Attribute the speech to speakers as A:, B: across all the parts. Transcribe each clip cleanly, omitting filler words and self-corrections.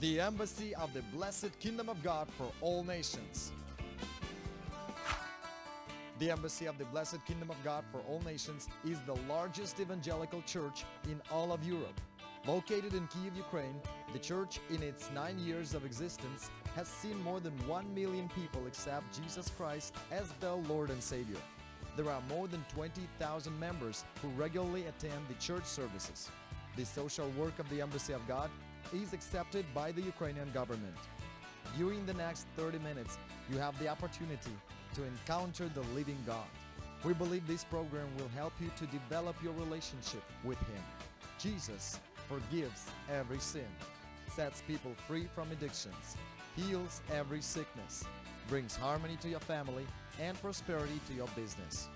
A: the embassy of the blessed kingdom of God for all nations. The Embassy of the Blessed Kingdom of God for All Nations is the largest evangelical church in all of Europe. Located in Kyiv, Ukraine, the church in its 9 years of existence has seen more than 1 million people accept Jesus Christ as their Lord and Savior. There are more than 20,000 members who regularly attend the church services. The social work of the Embassy of God is accepted by the Ukrainian government. During the next 30 minutes, you have the opportunity to encounter the living God. We believe this program will help you to develop your relationship with Him. Jesus forgives every sin, sets people free from addictions, heals every sickness, brings harmony to your family and prosperity to your business.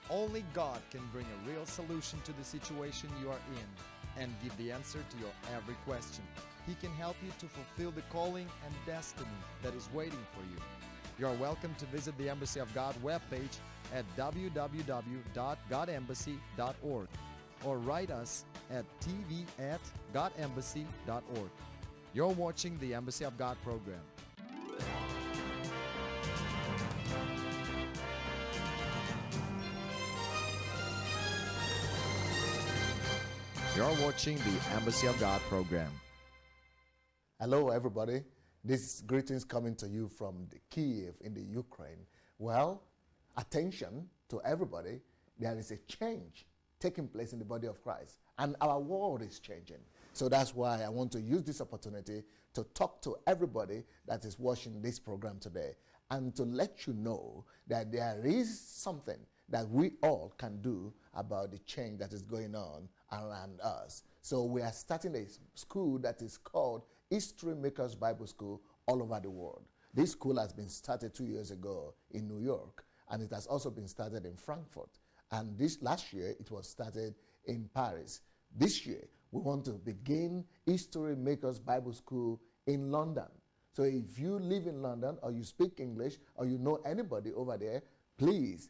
A: Only God can bring a real solution to the situation you are in and give the answer to your every question. He can help you to fulfill the calling and destiny that is waiting for you. You are welcome to visit the Embassy of God webpage at www.godembassy.org or write us at tv@godembassy.org. You're watching the Embassy of God program. You're watching the Embassy of God program.
B: Hello, everybody. This greetings coming to you from Kyiv in the Ukraine. Well, attention to everybody. There is a change taking place in the body of Christ, and our world is changing. So that's why I want to use this opportunity to talk to everybody that is watching this program today and to let you know that there is something that we all can do about the change that is going on around us. So we are starting a school that is called History Makers Bible School all over the world. This school has been started 2 years ago in New York, and it has also been started in Frankfurt. And this last year, it was started in Paris. This year, we want to begin History Makers Bible School in London. So if you live in London, or you speak English, or you know anybody over there, please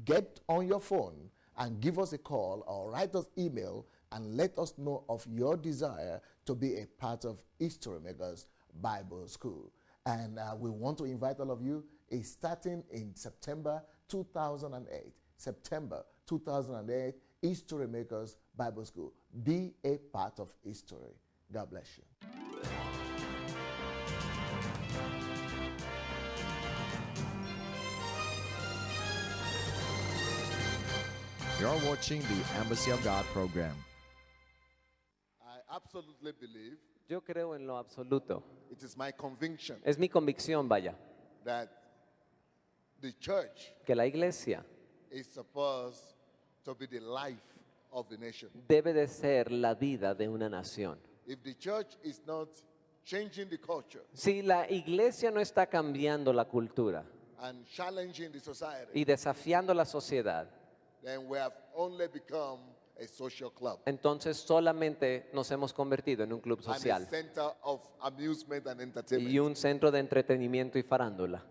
B: get on your phone and give us a call or write us email and let us know of your desire to be a part of History Makers Bible School. And we want to invite all of you. It's starting in September 2008. September 2008, History Makers Bible School. Be a part of history. God bless you.
A: You're watching the Embassy of God program.
C: I absolutely believe,
D: Yo creo en lo absoluto.
C: it is my conviction,
D: Es mi convicción, vaya,
C: that the church
D: que la iglesia
C: is supposed to be the life of the nation.
D: debe de ser la vida de una nación.
C: If the church is not changing the culture
D: Si la iglesia no está cambiando la cultura
C: and challenging the society,
D: y desafiando la sociedad,
C: then we have only become a social club
D: entonces solamente nos hemos convertido en un club
C: and a
D: social
C: center of amusement and
D: y
C: entertainment.
D: un centro de entretenimiento y farándula.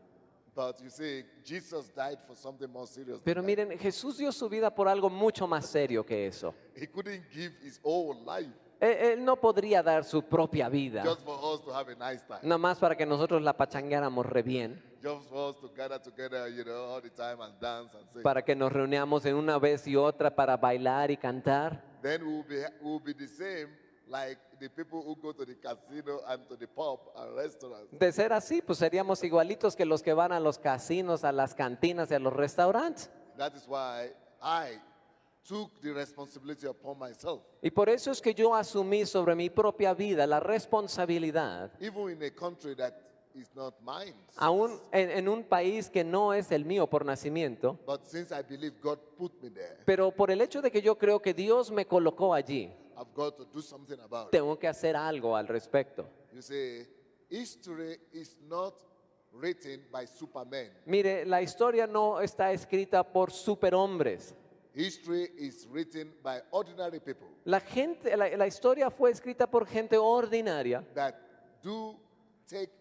C: But you see, Jesus died for something more serious.
D: Pero
C: than that.
D: miren, Jesús dio su vida por algo mucho más serio que eso.
C: He couldn't give his whole life
D: Él no podría dar su propia vida,
C: just for us to have a nice time.
D: nada más para que nosotros la pachangueáramos re bien,
C: Just for us to gather together, all the time and dance and sing.
D: para que nos reuniamos en una vez y otra para bailar y cantar.
C: Then we'll be the same like the people who go to the casino and to the pub and restaurants.
D: De ser así, pues seríamos igualitos que los que van a los casinos, a las cantinas y a los restaurantes.
C: That is why I took the responsibility upon myself.
D: Y por eso es que yo asumí sobre mi propia vida la responsabilidad,
C: Even in a country that is not mine.
D: aún en un país que no es el mío por nacimiento,
C: But since I believe God put me there,
D: pero por el hecho de que yo creo que Dios me colocó allí,
C: I've got to do something about it.
D: tengo que hacer algo al respecto.
C: You see, history is not written by supermen.
D: Mire, la historia no está escrita por superhombres.
C: History is written by ordinary people
D: La historia fue escrita por gente ordinaria
C: that do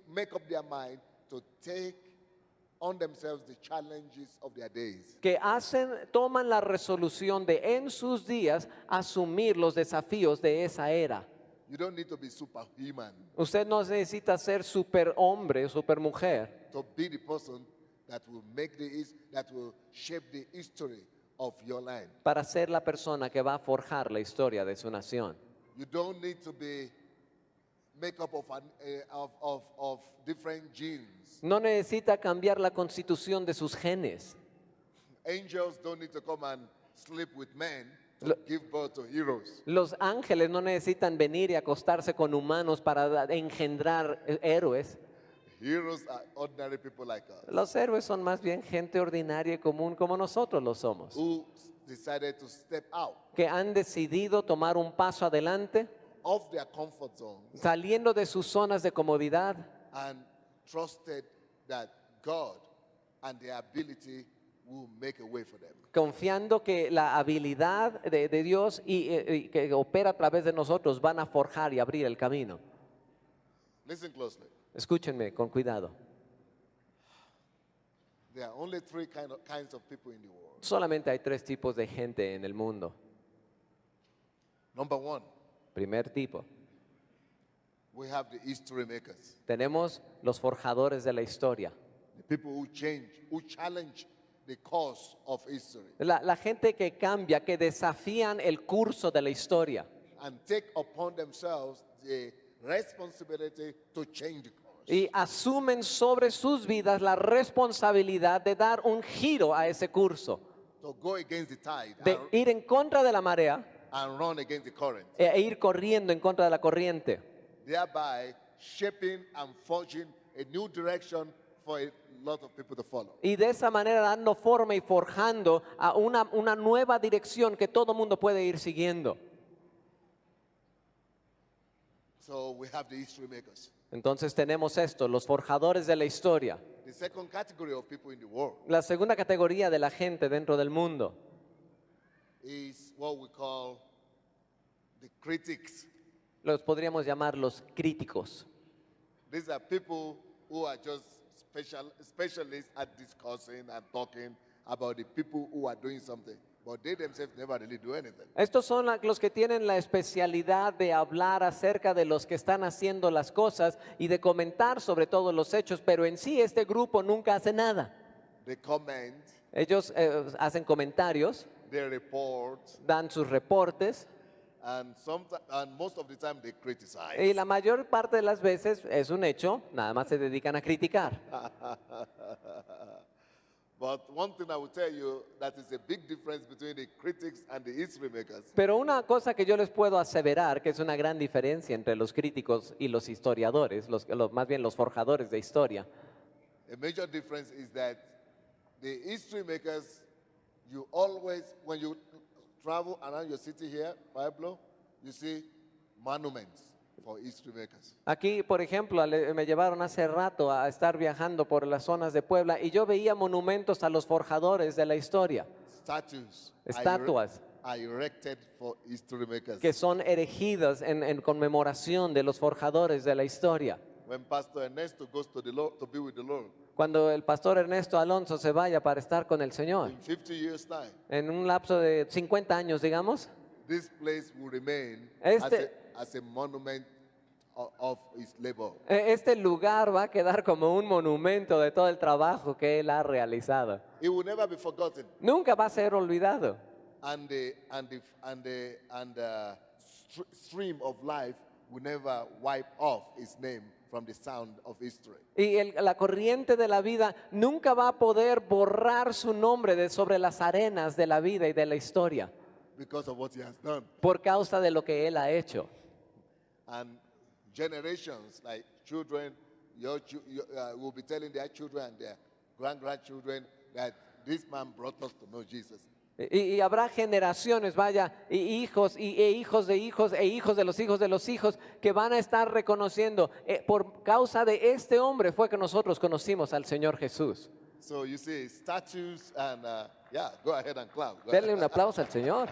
C: make up their mind to take on themselves the challenges of their days.
D: que toman la resolución de en sus días asumir los desafíos de esa era.
C: You don't need to be superhuman
D: Usted no necesita ser superhombre o supermujer
C: to be the person that will that will shape the history of your land.
D: para ser la persona que va a forjar la historia de su nación.
C: You don't need to be make up of different genes.
D: No necesita cambiar la constitución de sus genes.
C: Angels don't need to come and sleep with men to
D: Lo-
C: give birth to heroes.
D: Los ángeles no necesitan venir y acostarse con humanos para engendrar héroes.
C: Heroes are ordinary people like us
D: Los héroes son más bien gente ordinaria y común como nosotros lo somos,
C: who decided to step out
D: que han decidido tomar un paso adelante,
C: of their comfort zone
D: saliendo de sus zonas de comodidad
C: and trusted that God and their ability will make a way for them.
D: confiando que la habilidad de Dios y que opera a través de nosotros van a forjar y abrir el camino.
C: Listen closely.
D: Escúchenme con cuidado.
C: There are only three kinds of people in the world.
D: Solamente hay 3 tipos de gente en el mundo.
C: Number one,
D: Primer tipo,
C: we have the history makers,
D: tenemos los forjadores de la historia.
C: the people who challenge the course of history
D: La gente que cambia, que desafían el curso de la historia
C: and take upon themselves the responsibility to change the course.
D: y asumen sobre sus vidas la responsabilidad de dar un giro a ese curso,
C: To go against the tide
D: de ir en contra de la marea
C: and run against the current,
D: e ir corriendo en contra de la corriente,
C: thereby shaping and forging a new direction for a lot of people to follow.
D: y de esa manera dando forma y forjando a una nueva dirección que todo mundo puede ir siguiendo.
C: So we have the history makers.
D: Entonces tenemos esto, los forjadores de la historia.
C: The second category of people in the world
D: La segunda categoría de la gente dentro del mundo
C: is what we call the critics.
D: los podríamos llamar los críticos.
C: These are people who are just specialists at discussing and talking about the people who are doing something, but they themselves never really do anything.
D: Estos son los que tienen la especialidad de hablar acerca de los que están haciendo las cosas y de comentar sobre todos los hechos, pero en sí este grupo nunca hace nada.
C: They comment,
D: Ellos hacen comentarios,
C: they report,
D: dan sus reportes
C: and most of the time they criticize.
D: y la mayor parte de las veces es un hecho, nada más se dedican a criticar.
C: But one thing I will tell you that is a big difference between the critics and the history makers
D: Pero una cosa que yo les puedo aseverar, que es una gran diferencia entre los críticos y los historiadores, más bien los forjadores de historia,
C: a major difference is that the history makers, you always, when you travel around your city here, Pueblo, you see monuments for history makers.
D: aquí, por ejemplo, me llevaron hace rato a estar viajando por las zonas de Puebla y yo veía monumentos a los forjadores de la historia,
C: Statues
D: Estatuas.
C: Are erected for history makers.
D: que son erigidas en conmemoración de los forjadores de la historia.
C: When Pastor Ernesto goes to the Lord to be with the Lord,
D: Cuando el pastor Ernesto Alonso se vaya para estar con el Señor,
C: in 50 years' time,
D: en un lapso de 50 años, digamos,
C: this place will remain as a monument of his labor.
D: este lugar va a quedar como un monumento de todo el trabajo que él ha realizado.
C: It will never be forgotten.
D: Nunca va a ser olvidado.
C: And the stream of life will never wipe off his name from the sound of history.
D: Y la corriente de la vida nunca va a poder borrar su nombre sobre las arenas de la vida y de la historia
C: Because of what he has done.
D: por causa de lo que él ha hecho.
C: And generations like children will be telling their children and their grandchildren that this man brought us to know Jesus.
D: Y habrá generaciones, vaya, y hijos, e hijos de hijos, e hijos de los hijos, que van a estar reconociendo, por causa de este hombre fue que nosotros conocimos al Señor Jesús.
C: So you see statues and yeah, go ahead and clap. Go
D: Denle
C: ahead.
D: un aplauso al Señor.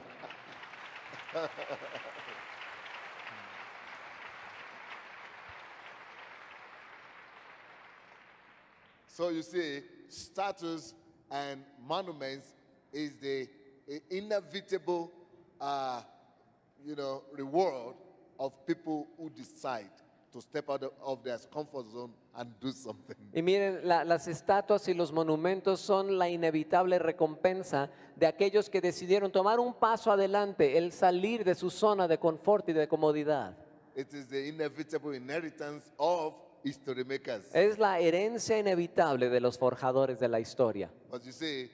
C: So you see, statues and monuments is the inevitable, reward of people who decide to step out of their comfort zone and do something.
D: Y miren, las estatuas y los monumentos son la inevitable recompensa de aquellos que decidieron tomar un paso adelante, el salir de su zona de confort y de comodidad.
C: It is the inevitable inheritance of history makers.
D: Es la herencia inevitable de los forjadores de la historia.
C: But you see,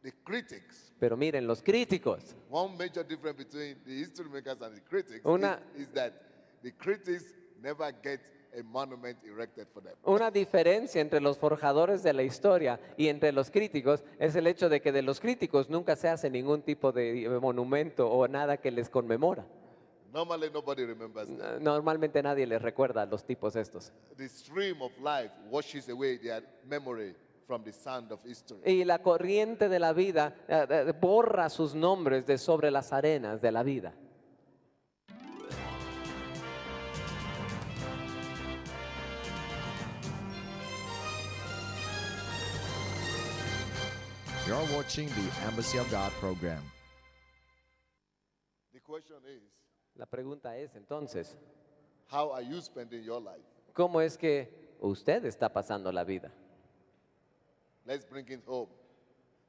C: the critics,
D: Pero miren, los críticos,
C: one major difference between the history makers and the critics is that the critics never get a monument erected for them.
D: una diferencia entre los forjadores de la historia y entre los críticos es el hecho de que de los críticos nunca se hace ningún tipo de monumento o nada que les conmemora.
C: Normally, nobody remembers them.
D: Normalmente nadie les recuerda a los tipos estos.
C: The stream of life washes away their memory from the sand of history.
D: Y la corriente de la vida borra sus nombres de sobre las arenas de la vida.
A: You're watching the Embassy of God program.
C: The question is,
D: La pregunta es entonces,
C: how are you spending your life?
D: ¿cómo es que usted está pasando la vida?
C: Let's bring it home.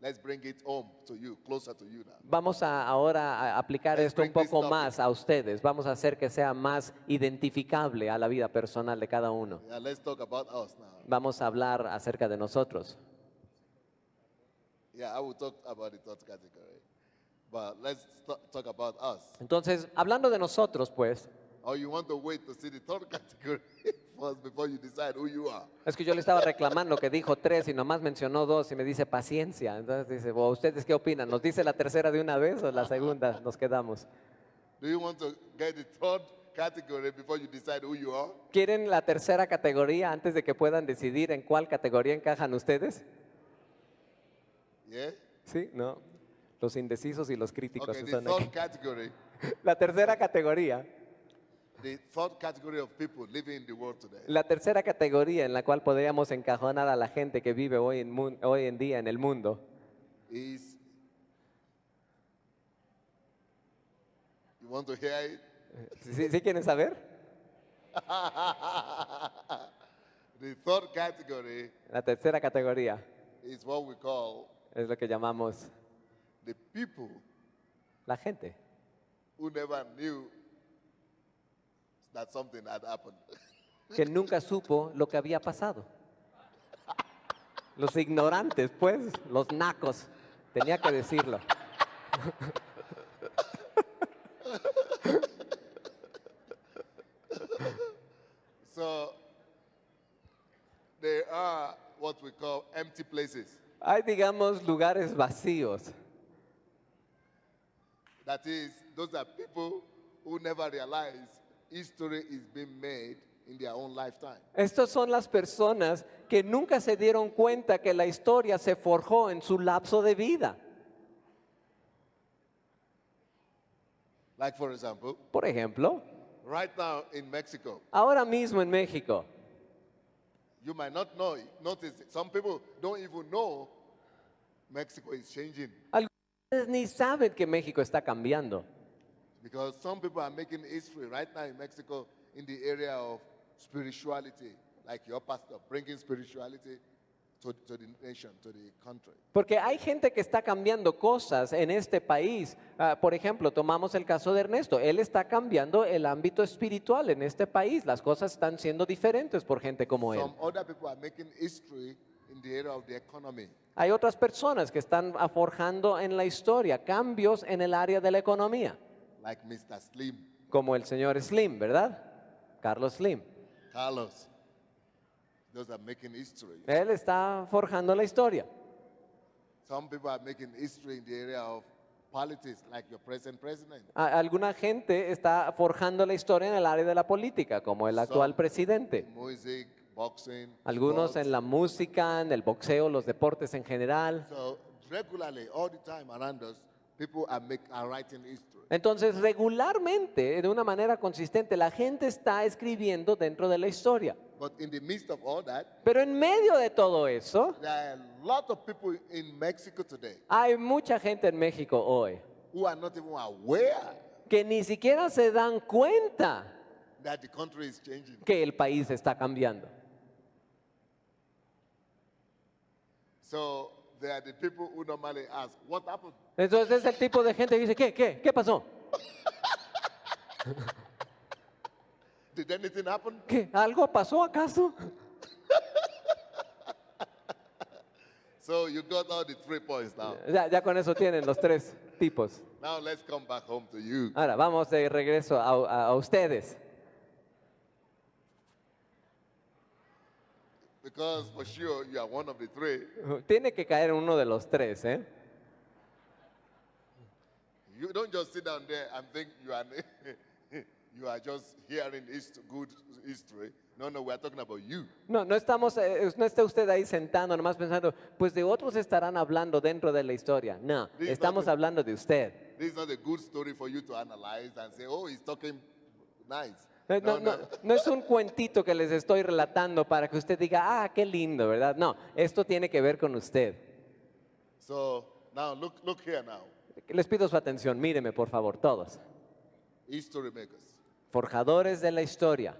C: Let's bring it home to you, closer to you now.
D: Vamos ahora a aplicar
C: Let's
D: esto un
C: bring this
D: poco
C: topic.
D: más a ustedes. Vamos a hacer que sea más identificable a la vida personal de cada uno.
C: Yeah, let's talk about us now.
D: Vamos a hablar acerca de nosotros.
C: Yeah, I will talk about the third category. But let's talk about us.
D: Entonces, hablando de nosotros, pues,
C: Or you want to wait to see the third category first before you decide who you are?
D: es que yo le estaba reclamando que dijo 3 y nomás mencionó 2 y me dice paciencia. Entonces dice, "Bueno, ¿ustedes qué opinan? ¿Nos dice la tercera de una vez o la segunda? Nos quedamos.
C: Do you want to get the third category before you decide who you are?
D: ¿Quieren la tercera categoría antes de que puedan decidir en cuál categoría encajan ustedes?
C: Yeah?
D: Sí, no. Los indecisos y los críticos
C: Okay, the
D: están aquí.
C: third category,
D: La tercera categoría.
C: the third category of people living in the world today
D: La tercera categoría en la cual podríamos encajonar a la gente que vive hoy en día en el mundo
C: is, you want to hear it?
D: ¿Sí quieren saber?
C: The third category
D: La tercera categoría
C: is what we call
D: es lo que llamamos
C: the people
D: la gente
C: who never knew that something had happened.
D: que nunca supo lo que había pasado. Los ignorantes, pues, los nacos. Tenía que decirlo.
C: So there are what we call empty places.
D: Hay, digamos, lugares vacíos.
C: That is, those are people who never realize history is being made in their own lifetime.
D: Estas son las personas que nunca se dieron cuenta que la historia se forjó en su lapso de vida.
C: Like, for example,
D: Por ejemplo,
C: right now in Mexico,
D: ahora mismo en México,
C: you might not know, notice some people don't even know Mexico is changing
D: algunos ni saben que México está cambiando.
C: because some people are making history right now in Mexico in the area of spirituality, like your pastor, bringing spirituality to the nation, to the country.
D: Porque hay gente que está cambiando cosas en este país. Por ejemplo, tomamos el caso de Ernesto. Él está cambiando el ámbito espiritual en este país. Las cosas están siendo diferentes por gente como él.
C: Some other people are making history in the area of the economy.
D: Hay otras personas que están forjando en la historia cambios en el área de la economía,
C: Like Mr. Slim,
D: como el señor Slim, ¿verdad? Carlos Slim.
C: Carlos. Those are making history.
D: Él está forjando la historia.
C: Some people are making history in the area of politics, like your present president.
D: Alguna gente está forjando la historia en el área de la política, como el actual
C: Some
D: presidente.
C: Music, boxing,
D: Algunos
C: sports.
D: en la música, en el boxeo, los deportes en general.
C: So regularly, all the time around us, people are writing history.
D: Entonces, regularmente, de una manera consistente, la gente está escribiendo dentro de la historia.
C: But in the midst of all that,
D: Pero en medio de todo eso,
C: there are a lot of people in Mexico today
D: hay mucha gente en México hoy
C: who are not even aware
D: que ni siquiera se dan cuenta
C: that the country is changing.
D: que el país está cambiando.
C: So they are the people who normally ask, what happened?
D: Entonces es el tipo de gente que dice, ¿qué pasó?
C: Did anything happen?
D: ¿Qué? ¿Algo pasó acaso?
C: So you got all the 3 points now.
D: Ya con eso tienen los 3 tipos.
C: Now let's come back home to you.
D: Ahora vamos de regreso a ustedes.
C: Because for sure you are one of the 3.
D: Tiene que caer uno de los 3, ¿eh?
C: You don't just sit down there and think you are you are just hearing good history. No, we're talking about you.
D: No estamos, no está usted ahí sentado nomás pensando, pues de otros estarán hablando dentro de la historia. No,
C: This is
D: estamos
C: not
D: hablando de usted.
C: This is not a good story for you to analyze and say, oh, he's talking nice.
D: No es un cuentito que les estoy relatando para que usted diga, qué lindo, ¿verdad? No, esto tiene que ver con usted.
C: So now look here now.
D: Les pido su atención, míreme por favor, todos.
C: History makers.
D: Forjadores de la historia.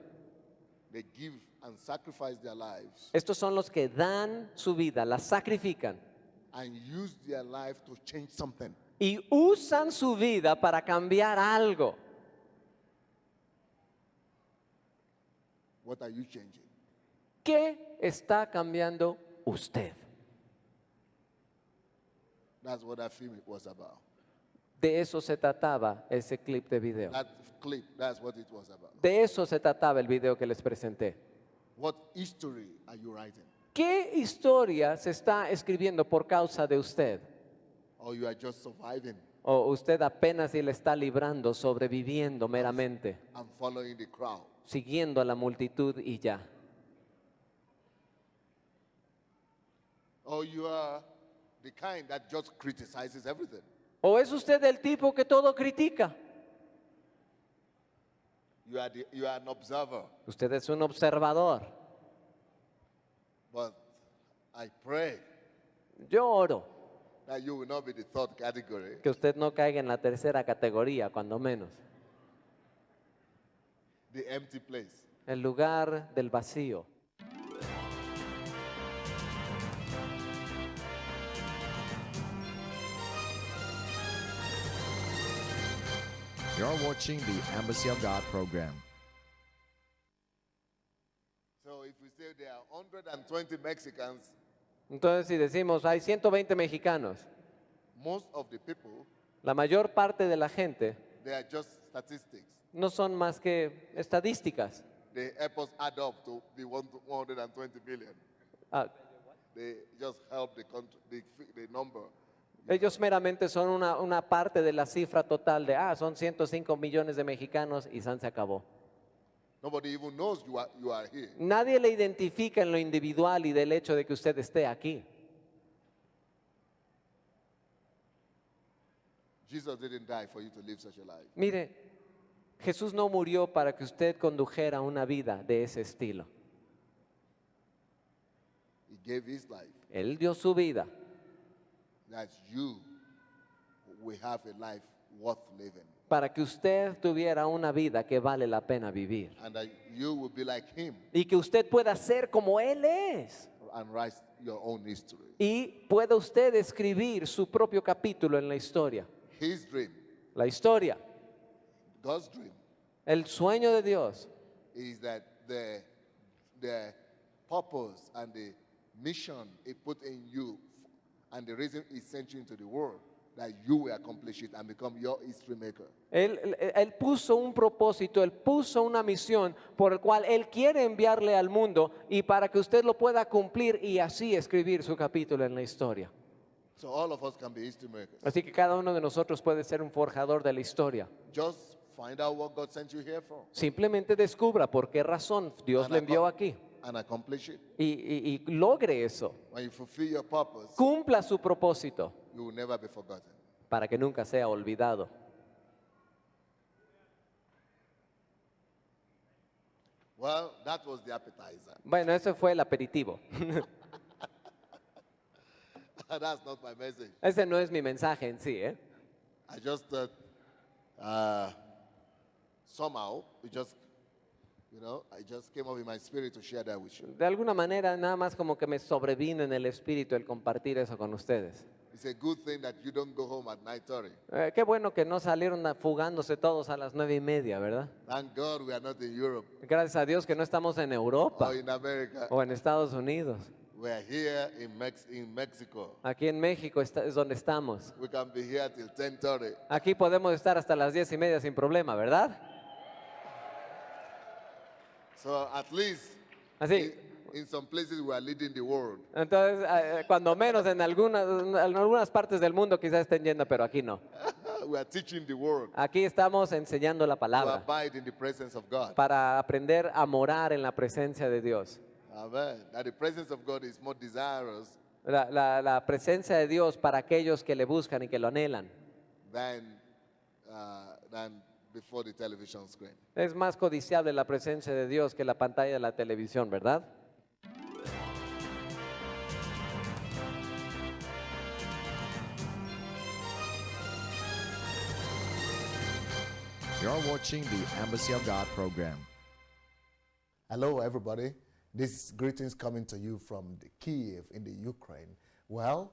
C: They give and sacrifice their lives
D: Estos son los que dan su vida, la sacrifican
C: and use their life to change something.
D: y usan su vida para cambiar algo.
C: What are you changing?
D: ¿Qué está cambiando usted?
C: That's what that film was about.
D: De eso se trataba ese clip de video.
C: That clip, that's what it was about.
D: De eso se trataba el video que les presenté.
C: What history are you writing?
D: ¿Qué historia se está escribiendo por causa de usted?
C: Or you are just surviving
D: ¿O usted apenas si le está librando, sobreviviendo meramente,
C: and following the crowd?
D: siguiendo a la multitud y ya?
C: Or you are the kind that just criticizes everything?
D: ¿O es usted el tipo que todo critica?
C: You are an observer.
D: Usted es un observador.
C: But I pray
D: Yo oro
C: that you will not be the third category.
D: que usted no caiga en la tercera categoría, cuando menos.
C: The empty place.
D: El lugar del vacío.
A: You're watching the Embassy of God program.
C: So if we say there are 120 Mexicans,
D: Entonces, si decimos, hay 120 mexicanos,
C: most of the people,
D: la mayor parte de la gente
C: they are just statistics.
D: no son más que estadísticas.
C: They help us add up to the 120 billion.
D: Ah,
C: They just help the country, the number.
D: ellos meramente son una parte de la cifra total de, son 105 millones de mexicanos y se acabó.
C: Nobody even knows you are here.
D: Nadie le identifica en lo individual y del hecho de que usted esté aquí.
C: Jesus didn't die for you to live such a life.
D: Mire, Jesús no murió para que usted condujera una vida de ese estilo.
C: He gave his life
D: Él dio su vida
C: that you will have a life worth living
D: para que usted tuviera una vida que vale la pena vivir.
C: and that you will be like him
D: Y que usted pueda ser como Él es.
C: and write your own history.
D: Y pueda usted escribir su propio capítulo en la historia.
C: His dream,
D: La historia,
C: God's dream,
D: el sueño de Dios
C: is that the purpose and the mission he put in you and the reason he sent you into the world, that you will accomplish it and become your history maker.
D: Él puso un propósito, Él puso una misión por el cual Él quiere enviarle al mundo y para que usted lo pueda cumplir y así escribir su capítulo en la historia.
C: So all of us can be history makers.
D: Así que cada uno de nosotros puede ser un forjador de la historia.
C: Just find out what God sent you here for
D: Simplemente descubra por qué razón Dios le envió aquí
C: and accomplish it.
D: y logre eso.
C: When you fulfill your purpose,
D: Cumpla su propósito
C: you will never be forgotten.
D: para que nunca sea olvidado.
C: Well, that was the appetizer.
D: Bueno, ese fue el aperitivo.
C: That's not my message.
D: Ese no es mi mensaje en sí, ¿eh?
C: I just thought somehow, it just, I just came up in my spirit to share that with you.
D: De alguna manera, nada más como que me sobrevino en el espíritu el compartir eso con ustedes.
C: It's a good thing that you don't go home at 9:30.
D: Qué bueno que no salieron fugándose todos a las 9:30, ¿verdad?
C: Thank God we are not in Europe
D: Gracias a Dios que no estamos en Europa
C: or in America.
D: o en Estados Unidos.
C: We are here in Mexico.
D: Aquí en México es donde estamos.
C: We can be here till 10:30.
D: Aquí podemos estar hasta las 10:30 sin problema, ¿verdad?
C: So at least
D: Así.
C: in some places we are leading the world.
D: Entonces, cuando menos en algunas partes del mundo quizás estén yendo, pero aquí no.
C: We are teaching the world
D: Aquí estamos enseñando la
C: to
D: palabra
C: abide in the presence of God.
D: para aprender a morar en la presencia de Dios.
C: Amen. That the presence of God is more desirous
D: La presencia de Dios para aquellos que le buscan y que lo anhelan.
C: than before the television screen.
D: Es más codiciable la presencia de Dios que la pantalla de la televisión, ¿verdad?
A: You're watching the Embassy of God program.
B: Hello, everybody. This greetings coming to you from the Kiev in the Ukraine. Well,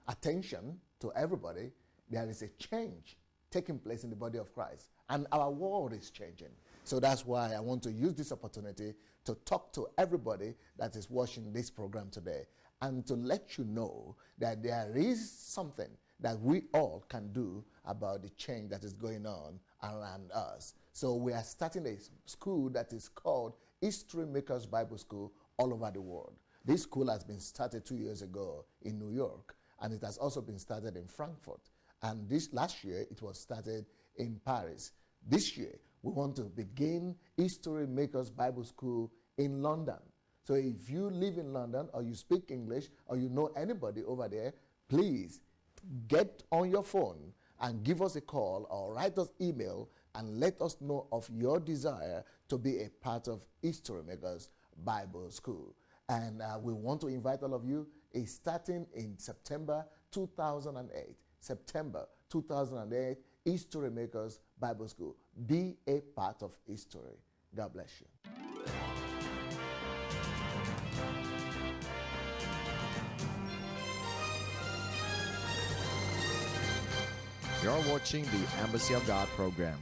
B: attention to everybody. There is a change taking place in the body of Christ, and our world is changing. So that's why I want to use this opportunity to talk to everybody that is watching this program today and to let you know that there is something that we all can do about the change that is going on around us. So we are starting a school that is called History Makers Bible School all over the world. This school has been started 2 years ago in New York, and it has also been started in Frankfurt. And this last year, it was started in Paris. This year, we want to begin History Makers Bible School in London. So if you live in London, or you speak English, or you know anybody over there, please get on your phone and give us a call or write us email and let us know of your desire to be a part of History Makers Bible School. And we want to invite all of you. It's starting in September 2008. September 2008, History Makers Bible School. Be a part of history. God bless you.
A: You're watching the Embassy of God program.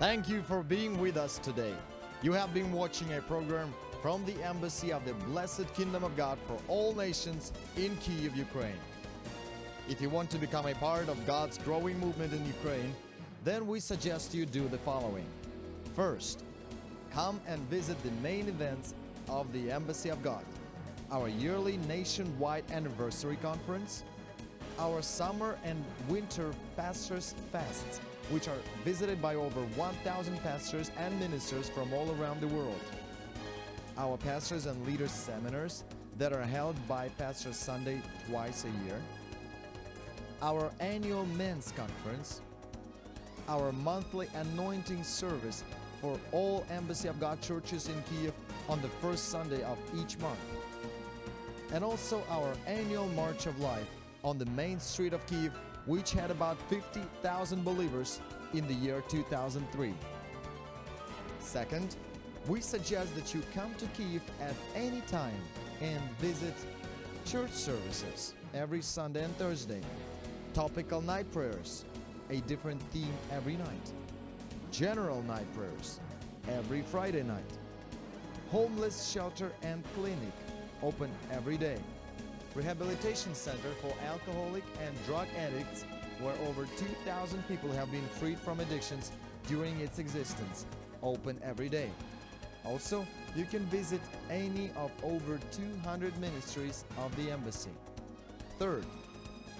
A: Thank you for being with us today. You have been watching a program from the Embassy of the Blessed Kingdom of God for all nations in Kyiv, Ukraine. If you want to become a part of God's growing movement in Ukraine, then we suggest you do the following. First, come and visit the main events of the Embassy of God: our yearly nationwide anniversary conference, our summer and winter pastors' fasts, which are visited by over 1,000 pastors and ministers from all around the world, our pastors and leaders seminars that are held by Pastor Sunday twice a year, our annual men's conference, our monthly anointing service for all Embassy of God churches in Kyiv on the first Sunday of each month, and also our annual March of Life on the main street of Kyiv, which had about 50,000 believers in the year 2003. Second, we suggest that you come to Kyiv at any time and visit church services every Sunday and Thursday, topical night prayers, a different theme every night, general night prayers every Friday night, homeless shelter and clinic open every day, rehabilitation center for alcoholic and drug addicts where over 2,000 people have been freed from addictions during its existence, open every day. Also, you can visit any of over 200 ministries of the Embassy. Third,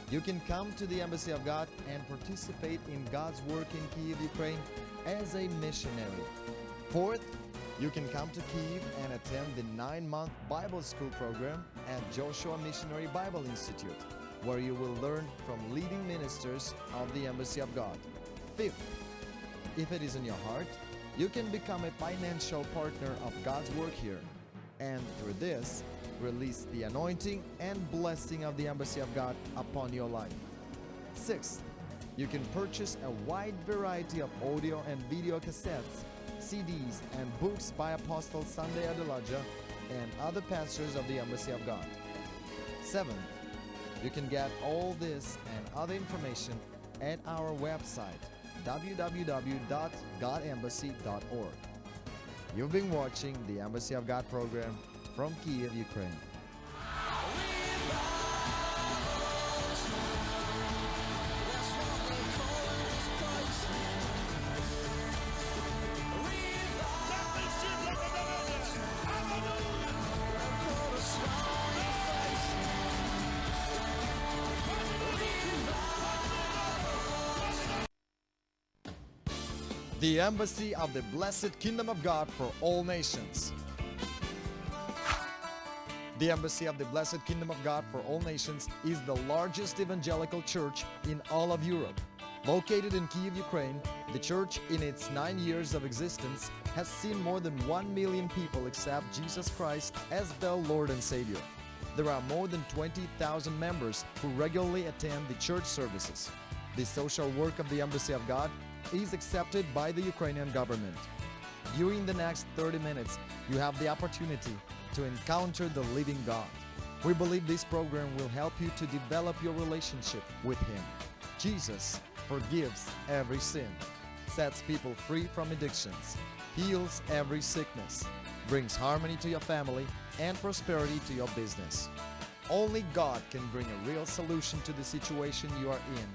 A: you can come to the Embassy of God and participate in God's work in Kyiv, Ukraine as a missionary. Fourth, you can come to Kyiv and attend the 9-month Bible School program at Joshua Missionary Bible Institute, where you will learn from leading ministers of the Embassy of God. Fifth, if it is in your heart, you can become a financial partner of God's work here, and through this, release the anointing and blessing of the Embassy of God upon your life. Sixth, you can purchase a wide variety of audio and video cassettes, CDs, and books by Apostle Sunday Adelaja and other pastors of the Embassy of God. Seventh, you can get all this and other information at our website, www.godembassy.org. You've been watching the Embassy of God program from Kyiv, Ukraine. The Embassy of the Blessed Kingdom of God for all nations. The Embassy of the Blessed Kingdom of God for all nations is the largest evangelical church in all of Europe. Located in Kyiv, Ukraine, the church in its 9 years of existence has seen more than 1 million people accept Jesus Christ as their Lord and Savior. There are more than 20,000 members who regularly attend the church services. The social work of the Embassy of God is accepted by the Ukrainian government. During the next 30 minutes, you have the opportunity to encounter the living God. We believe this program will help you to develop your relationship with Him. Jesus forgives every sin, sets people free from addictions, heals every sickness, brings harmony to your family and prosperity to your business. Only God can bring a real solution to the situation you are in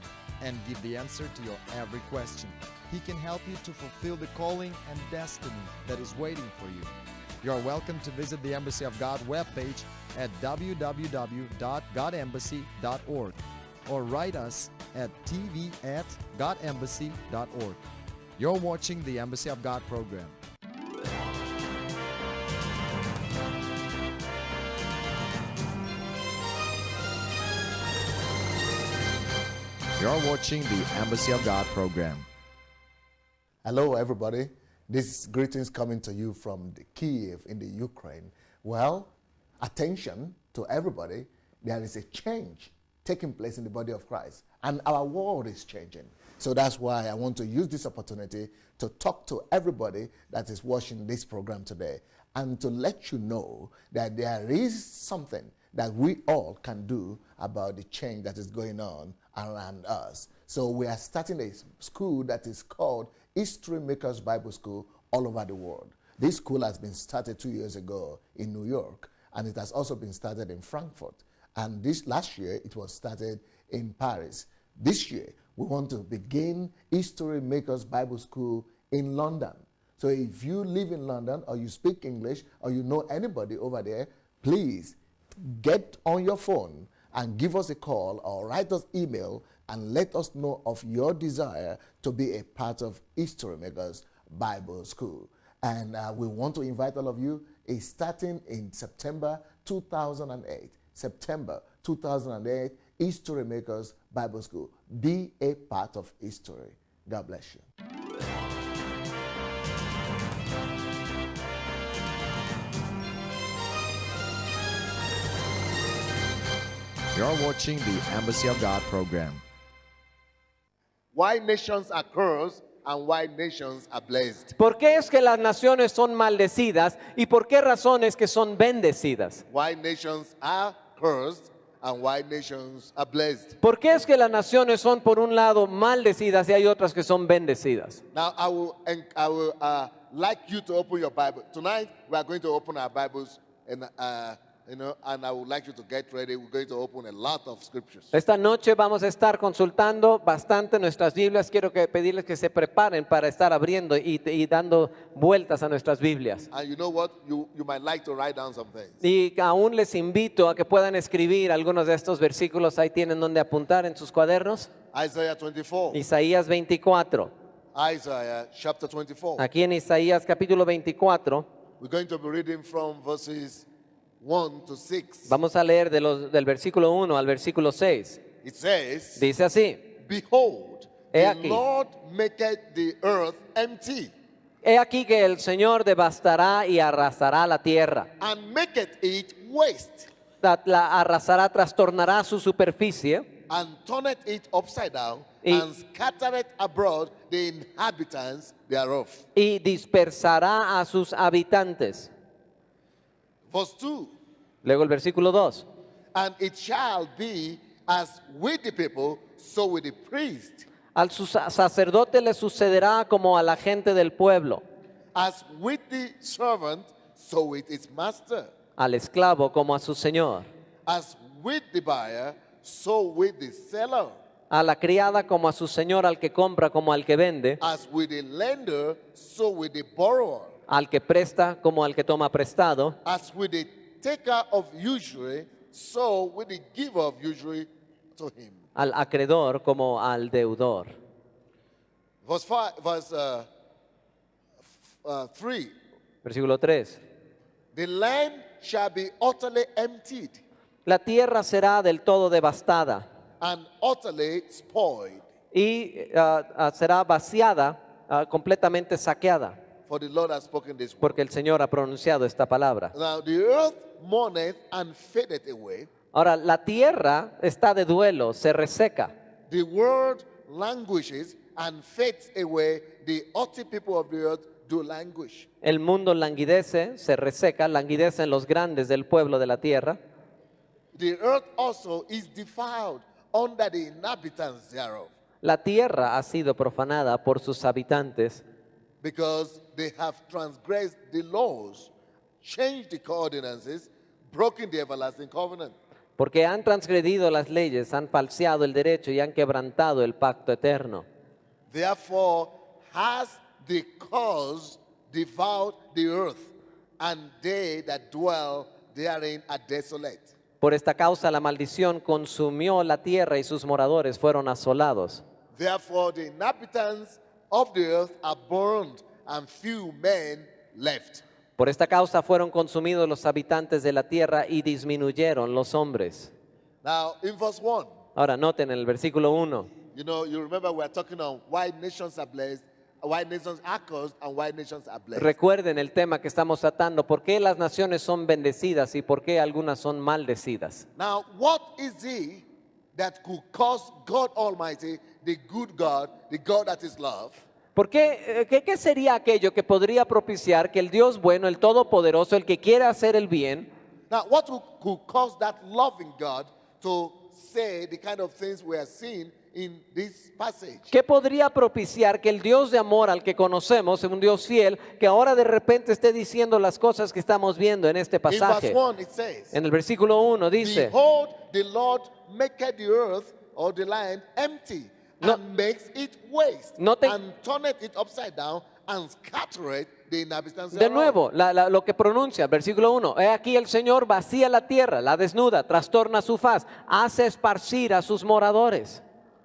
A: and give the answer to your every question. He can help you to fulfill the calling and destiny that is waiting for you. You are welcome to visit the Embassy of God webpage at www.godembassy.org or write us at tv@godembassy.org. You're watching the Embassy of God program. You're watching the Embassy of God program.
B: Hello, everybody. This greetings coming to you from the Kyiv in the Ukraine. Well, attention to everybody. There is a change taking place in the body of Christ. And our world is changing. So that's why I want to use this opportunity to talk to everybody that is watching this program today and to let you know that there is something that we all can do about the change that is going on around us. So we are starting a school that is called History Makers Bible School all over the world. This school has been started 2 years ago in New York, and it has also been started in Frankfurt. And this last year, it was started in Paris. This year, we want to begin History Makers Bible School in London. So if you live in London, or you speak English, or you know anybody over there, please get on your phone and give us a call or write us email and let us know of your desire to be a part of History Makers Bible School. And we want to invite all of you. It's starting in September 2008. September 2008, History Makers Bible School. Be a part of history. God bless you.
A: You're watching the Embassy of God program.
C: Why nations are cursed and why nations are blessed.
D: ¿Por qué es que las naciones son maldecidas y por qué razones que son bendecidas?
C: Why nations are cursed and why nations are blessed.
D: ¿Por qué es que las naciones son por un lado maldecidas y hay otras que son bendecidas?
C: Now, I will like you to open your Bible. Tonight, we are going to open our Bibles, and and I would like you to get ready. We're going to open a lot of scriptures.
D: Esta noche vamos a estar consultando bastante nuestras Biblias. Quiero pedirles que se preparen para estar abriendo y dando vueltas a nuestras Biblias.
C: And you know what? You might like to write down some things.
D: Y aún les invito a que puedan escribir algunos de estos versículos. Ahí tienen donde apuntar en sus cuadernos.
C: Isaiah 24.
D: Isaías 24.
C: Isaiah chapter 24.
D: Aquí en Isaías capítulo 24
C: We're going to be reading from verses 1 to 6.
D: vamos a leer del versículo 1 al versículo 6.
C: It says,
D: Dice así:
C: Behold,
D: He
C: the
D: aquí.
C: Lord maketh the earth empty,
D: He aquí que el Señor devastará y arrasará la tierra.
C: and maketh it waste,
D: La arrasará, trastornará su superficie
C: and turneth it upside down,
D: Y-
C: and scattereth abroad the inhabitants thereof.
D: y dispersará a sus habitantes.
C: Verse 2.
D: Luego el versículo 2.
C: And it shall be as with the people, so with the priest,
D: Al sacerdote le sucederá como a la gente del pueblo,
C: as with the servant, so with its master,
D: al esclavo como a su señor,
C: as with the buyer, so with the seller,
D: a la criada como a su señor, al que compra como al que vende,
C: as with the lender, so with the borrower,
D: al que presta como al que toma prestado,
C: as with the taker of usury, so with the giver of usury to him.
D: al acreedor como al deudor.
C: Verse 3.
D: Versículo 3.
C: The land shall be utterly emptied
D: La tierra será del todo devastada
C: and utterly spoiled,
D: y será vaciada, completamente saqueada,
C: for the Lord has spoken this word.
D: porque el Señor ha pronunciado esta palabra.
C: Now the earth mourneth and fadeth away.
D: Ahora, la tierra está de duelo, se reseca.
C: The world languishes and fades away. The haughty people of the earth do languish.
D: El mundo languidece, se reseca, languidecen los grandes del pueblo de la tierra.
C: The earth also is defiled under the inhabitants thereof,
D: La tierra ha sido profanada por sus habitantes
C: because they have transgressed the laws, changed the ordinances, broken the everlasting covenant.
D: porque han transgredido las leyes, han falseado el derecho y han quebrantado el pacto eterno.
C: Therefore has the cause devoured the earth, and they that dwell therein are desolate.
D: Por esta causa la maldición consumió la tierra y sus moradores fueron asolados.
C: Therefore the inhabitants of the earth are burned, and few men left.
D: Por esta causa fueron consumidos los habitantes de la tierra y disminuyeron los hombres.
C: Now, in verse 1,
D: Ahora noten en el versículo 1.
C: you remember we are talking on why nations are blessed, why nations are cursed, and why nations are blessed.
D: Recuerden el tema que estamos tratando, por qué las naciones son bendecidas y por qué algunas son maldecidas.
C: Now, what is it that could cause God Almighty, the good God, the God that is love,
D: ¿Por qué, qué sería aquello que podría propiciar que el Dios bueno, el Todopoderoso, el que quiere hacer el bien,
C: now what could cause that loving God to say the kind of things we are seeing in this passage?
D: qué podría propiciar que el Dios de amor al que conocemos, un Dios fiel, que ahora de repente esté diciendo las cosas que estamos viendo en este
C: In
D: pasaje?
C: verse 1 it says,
D: En el versículo 1 dice,
C: behold, the Lord maketh the earth or the land empty,
D: No-
C: and makes it waste,
D: Note-
C: and turneth it upside down, and scattereth the inhabitants
D: de
C: thereof.
D: nuevo, lo que pronuncia, versículo 1, he aquí el Señor vacía la tierra, la desnuda, trastorna su faz, hace esparcir a sus moradores.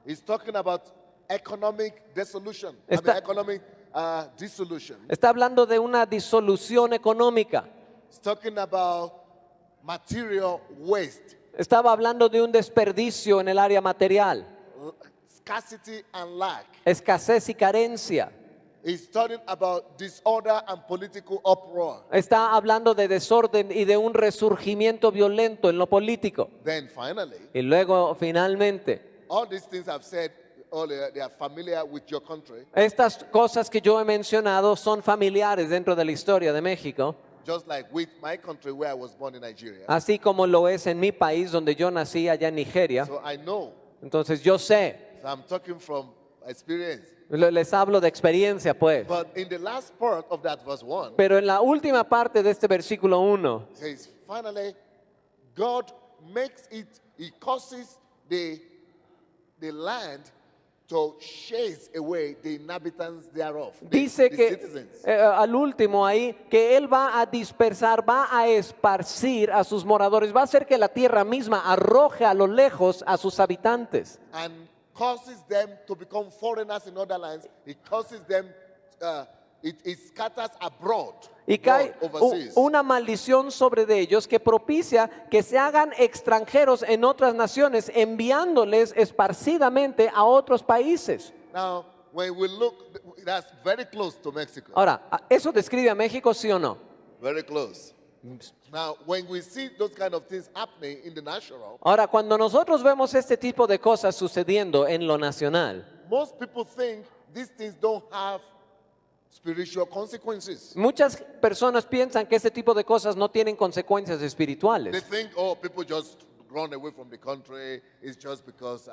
C: He's talking about economic dissolution.
D: Está-
C: Economic dissolution.
D: Está hablando de una disolución económica.
C: He's talking about material waste,
D: Estaba hablando de un desperdicio en el área material,
C: scarcity and lack.
D: escasez y carencia.
C: He's talking about disorder and political uproar.
D: Está hablando de desorden y de un resurgimiento violento en lo político.
C: Then finally,
D: Y luego, finalmente,
C: all these things I've said, they are familiar with your country,
D: estas cosas que yo he mencionado son familiares dentro de la historia de México,
C: just like with my country where I was born in Nigeria.
D: así como lo es en mi país donde yo nací allá en Nigeria.
C: So I know.
D: Entonces yo sé,
C: So I'm talking from experience.
D: les hablo de experiencia pues.
C: But in the last part of that verse 1,
D: Pero en la última parte de este versículo 1,
C: it says, finally, God makes it, He causes the land to chase away the inhabitants thereof,
D: dice
C: the
D: que
C: citizens.
D: al último ahí, que Él va a dispersar, va a esparcir a sus moradores, va a hacer que la tierra misma arroje a lo lejos a sus habitantes.
C: And causes them to become foreigners in other lands. It causes them, it scatters abroad,
D: Y cae
C: overseas.
D: una maldición sobre de ellos que propicia que se hagan extranjeros en otras naciones, enviándoles esparcidamente a otros países.
C: Now, when we look, that's very close to Mexico.
D: Ahora, ¿eso describe a México, sí o no?
C: Very close. Now, when we see those kind of things happening in the natural,
D: Ahora, cuando nosotros vemos este tipo de cosas sucediendo en lo nacional,
C: most people think these things don't have spiritual consequences.
D: muchas personas piensan que este tipo de cosas no tienen consecuencias
C: They
D: espirituales.
C: think, oh, people just run away from the country. It's just because,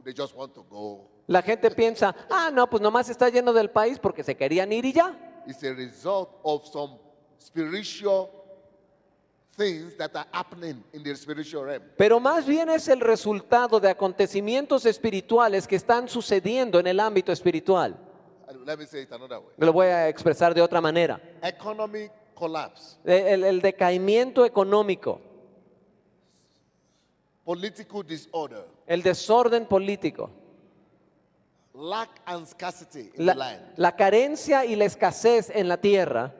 C: they just want to go.
D: La gente piensa, no, pues nomás está lleno del país porque se querían ir y ya.
C: It's a result of some spiritual things that are happening in the spiritual realm.
D: Pero más bien es el resultado de acontecimientos espirituales que están sucediendo en el ámbito espiritual.
C: Let me say it another way.
D: Lo voy a expresar de otra manera.
C: Economic collapse,
D: El decaimiento económico,
C: political disorder,
D: el desorden político,
C: lack and scarcity in the land.
D: la carencia y la escasez en la tierra,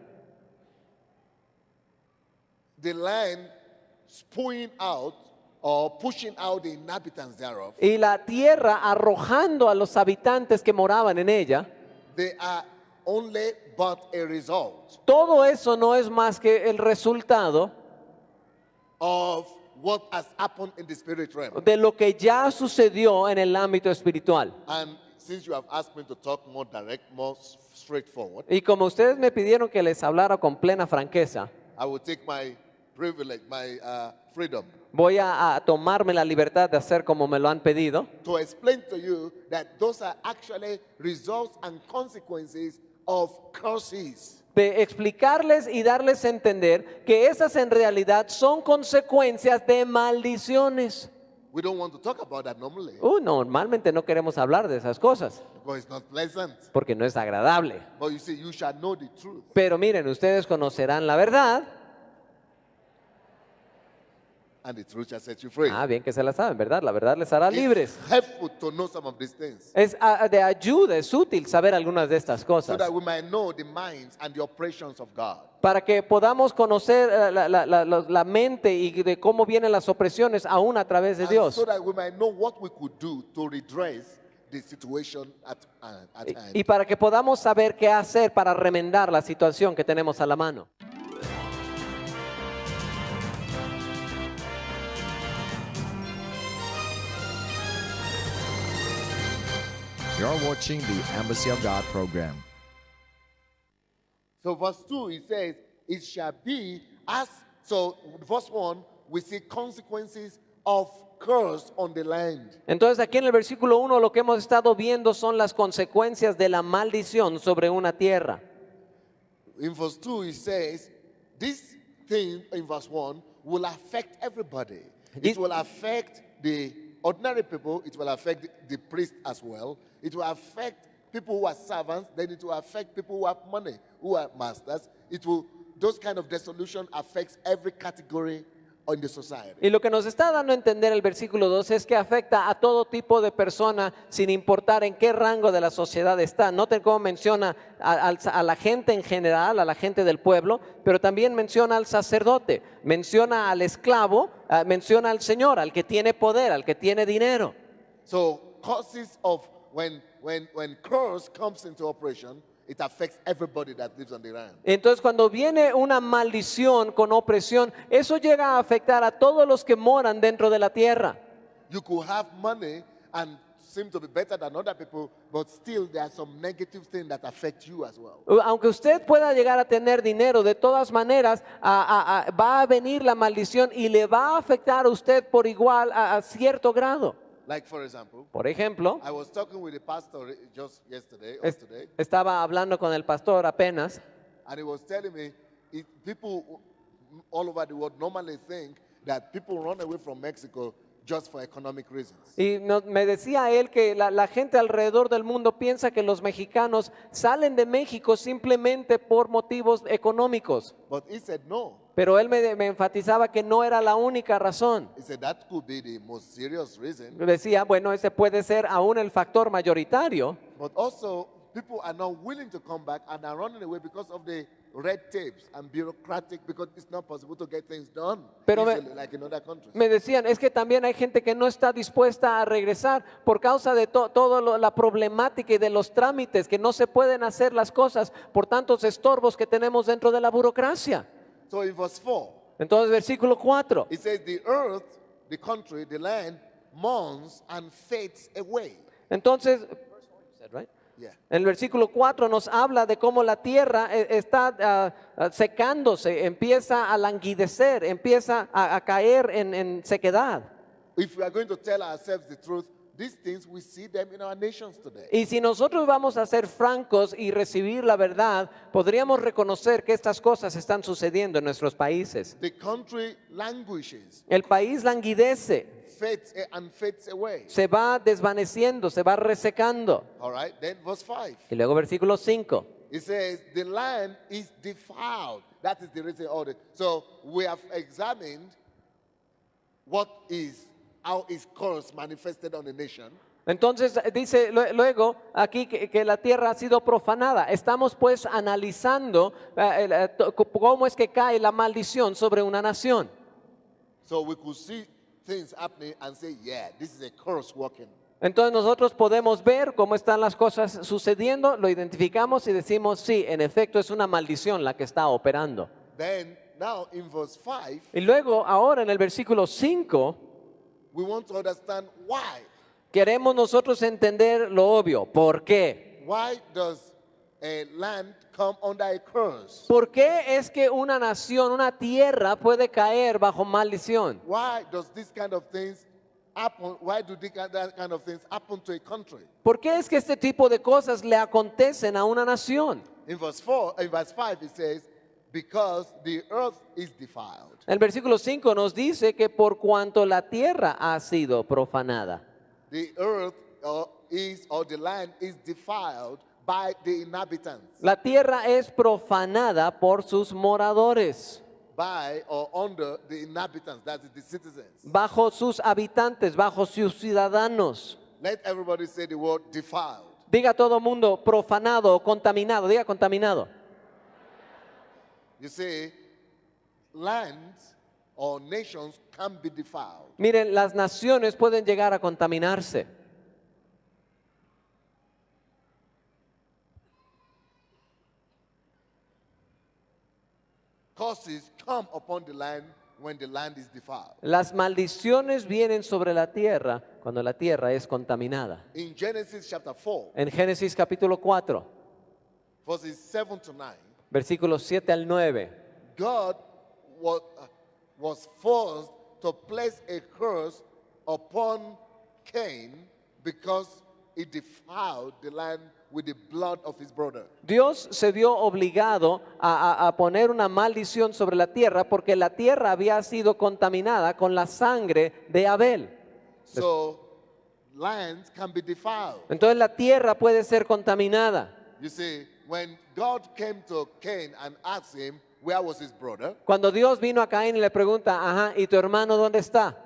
C: The land spewing out or pushing out the inhabitants thereof,
D: y la tierra arrojando a los habitantes que moraban en ella.
C: they are only but a result
D: Todo eso no es más que el resultado
C: of what has happened in the spirit realm.
D: de lo que ya sucedió en el ámbito espiritual.
C: And since you have asked me to talk more direct, more straightforward,
D: Y como ustedes me pidieron que les hablara con plena franqueza,
C: I will take my privilege, my freedom
D: voy a tomarme la libertad de hacer como me lo han pedido,
C: to explain to you that those are actually results and consequences of curses.
D: de explicarles y darles a entender que esas en realidad son consecuencias de maldiciones.
C: We don't want to talk about that normally
D: Normalmente no queremos hablar de esas cosas
C: because it's not pleasant.
D: porque no es agradable.
C: But you see, you shall know the truth,
D: Pero miren, ustedes conocerán la verdad.
C: and the truth shall set you free.
D: Bien que se la saben, ¿verdad? La verdad les hará libres.
C: It's helpful to know some of these things
D: Es de ayuda, es útil saber algunas de estas
C: so
D: cosas
C: that we might know the minds and the operations of God.
D: para que podamos conocer la mente y de cómo vienen las opresiones aún a través de
C: And
D: Dios.
C: so that we might know what we could do to redress the situation at hand.
D: Y para que podamos saber qué hacer para remendar la situación que tenemos a la mano.
A: You're watching the Embassy of God program.
C: So verse 2, it says, it shall be as, so verse 1, we see consequences of curse on the land.
D: Entonces aquí en el versículo 1 lo que hemos estado viendo son las consecuencias de la maldición sobre una tierra.
C: In verse 2, it says, this thing in verse 1 will affect everybody. It will affect the ordinary people, it will affect the priest as well. It will affect people who are servants, then it will affect people who have money, who are masters. It will, those kind of dissolution affects every category in the society.
D: Y lo que nos está dando a entender el versículo 2 es que afecta a todo tipo de persona sin importar en qué rango de la sociedad está. Noten cómo menciona a la gente en general, a la gente del pueblo, pero también menciona al sacerdote, menciona al esclavo, menciona al señor, al que tiene poder, al que tiene dinero.
C: So causes of when curse comes into operation, it affects everybody that lives on the land.
D: Entonces cuando viene una maldición con opresión, eso llega a afectar a todos los que moran dentro de la tierra.
C: You could have money and seem to be better than other people, but still there are some negative things that affect you as well.
D: Aunque usted pueda llegar a tener dinero, de todas maneras va a venir la maldición y le va a afectar a usted por igual a cierto grado.
C: Like for example,
D: Por ejemplo,
C: I was talking with the pastor just yesterday or today,
D: estaba hablando con el pastor apenas
C: and he was telling me people all over the world normally think that people run away from Mexico just for economic reasons.
D: y me decía él que la gente alrededor del mundo piensa que los mexicanos salen de México simplemente por motivos económicos.
C: But he said no.
D: Pero él me enfatizaba que no era la única razón.
C: He said that could be the most serious reason.
D: Decía, bueno, ese puede ser aún el factor mayoritario.
C: But also, people are not willing to come back and are running away because of the red tapes and bureaucratic, because it's not possible to get things done
D: Pero
C: easily, like in other countries.
D: Me decían, es que también hay gente que no está dispuesta a regresar por causa de toda la problemática y de los trámites, que no se pueden hacer las cosas por tantos estorbos que tenemos dentro de la burocracia.
C: So in verse 4,
D: Entonces, versículo 4.
C: it says, the earth, the country, the land, mourns and fades away.
D: Entonces,
C: Yeah.
D: en el versículo 4 nos habla de cómo la tierra está secándose, empieza a languidecer, empieza a caer en sequedad.
C: If we are going to tell ourselves the truth, these things, we see them in our nations today.
D: Y si nosotros vamos a ser francos y recibir la verdad, podríamos reconocer que estas cosas están sucediendo en nuestros países.
C: The country languishes,
D: El país languidece,
C: fades and fades away.
D: se va desvaneciendo, se va resecando.
C: All right, then verse 5.
D: Y luego versículo 5.
C: It says, the land is defiled. That is the reason all this. So we have examined how is curse manifested on the nation.
D: Entonces dice luego aquí que la tierra ha sido profanada. Estamos pues analizando cómo es que cae la maldición sobre una nación.
C: So we could see things happening and say, yeah, this is a curse working.
D: Entonces nosotros podemos ver cómo están las cosas sucediendo, lo identificamos y decimos, sí, en efecto es una maldición la que está operando.
C: Then now in verse 5,
D: Y luego ahora en el versículo 5
C: we want to understand why.
D: queremos nosotros entender lo obvio. ¿Por qué?
C: Why does a land come under a curse?
D: ¿Por qué es que una nación, una tierra puede caer bajo maldición?
C: Why does this kind of things happen? Why do that kind of things happen to a country?
D: ¿Por qué es que este tipo de cosas le acontecen a una nación?
C: In verse 5 it says, because the earth is defiled.
D: El versículo 5 nos dice que por cuanto la tierra ha sido profanada.
C: The earth or the land is defiled by the inhabitants,
D: La tierra es profanada por sus moradores,
C: by or under the inhabitants, that is the citizens.
D: bajo sus habitantes, bajo sus ciudadanos.
C: Let everybody say the word defiled.
D: Diga todo mundo profanado o contaminado, diga contaminado.
C: You see, lands or nations can be defiled.
D: Miren, las naciones pueden llegar a contaminarse.
C: Curses come upon the land when the land is defiled.
D: Las maldiciones vienen sobre la tierra cuando la tierra es contaminada.
C: In Genesis chapter 4,
D: En Génesis capítulo 4,
C: verses 7 to 9,
D: versículos 7 al 9,
C: God was forced to place a curse upon Cain because he defiled the land with the blood of his brother.
D: Dios se vio obligado a poner una maldición sobre la tierra porque la tierra había sido contaminada con la sangre de Abel.
C: So lands can be defiled.
D: Entonces la tierra puede ser contaminada.
C: You see, when God came to Cain and asked him, where was his brother?
D: Cuando Dios vino a Caín y le pregunta, ajá, ¿y tu hermano dónde está?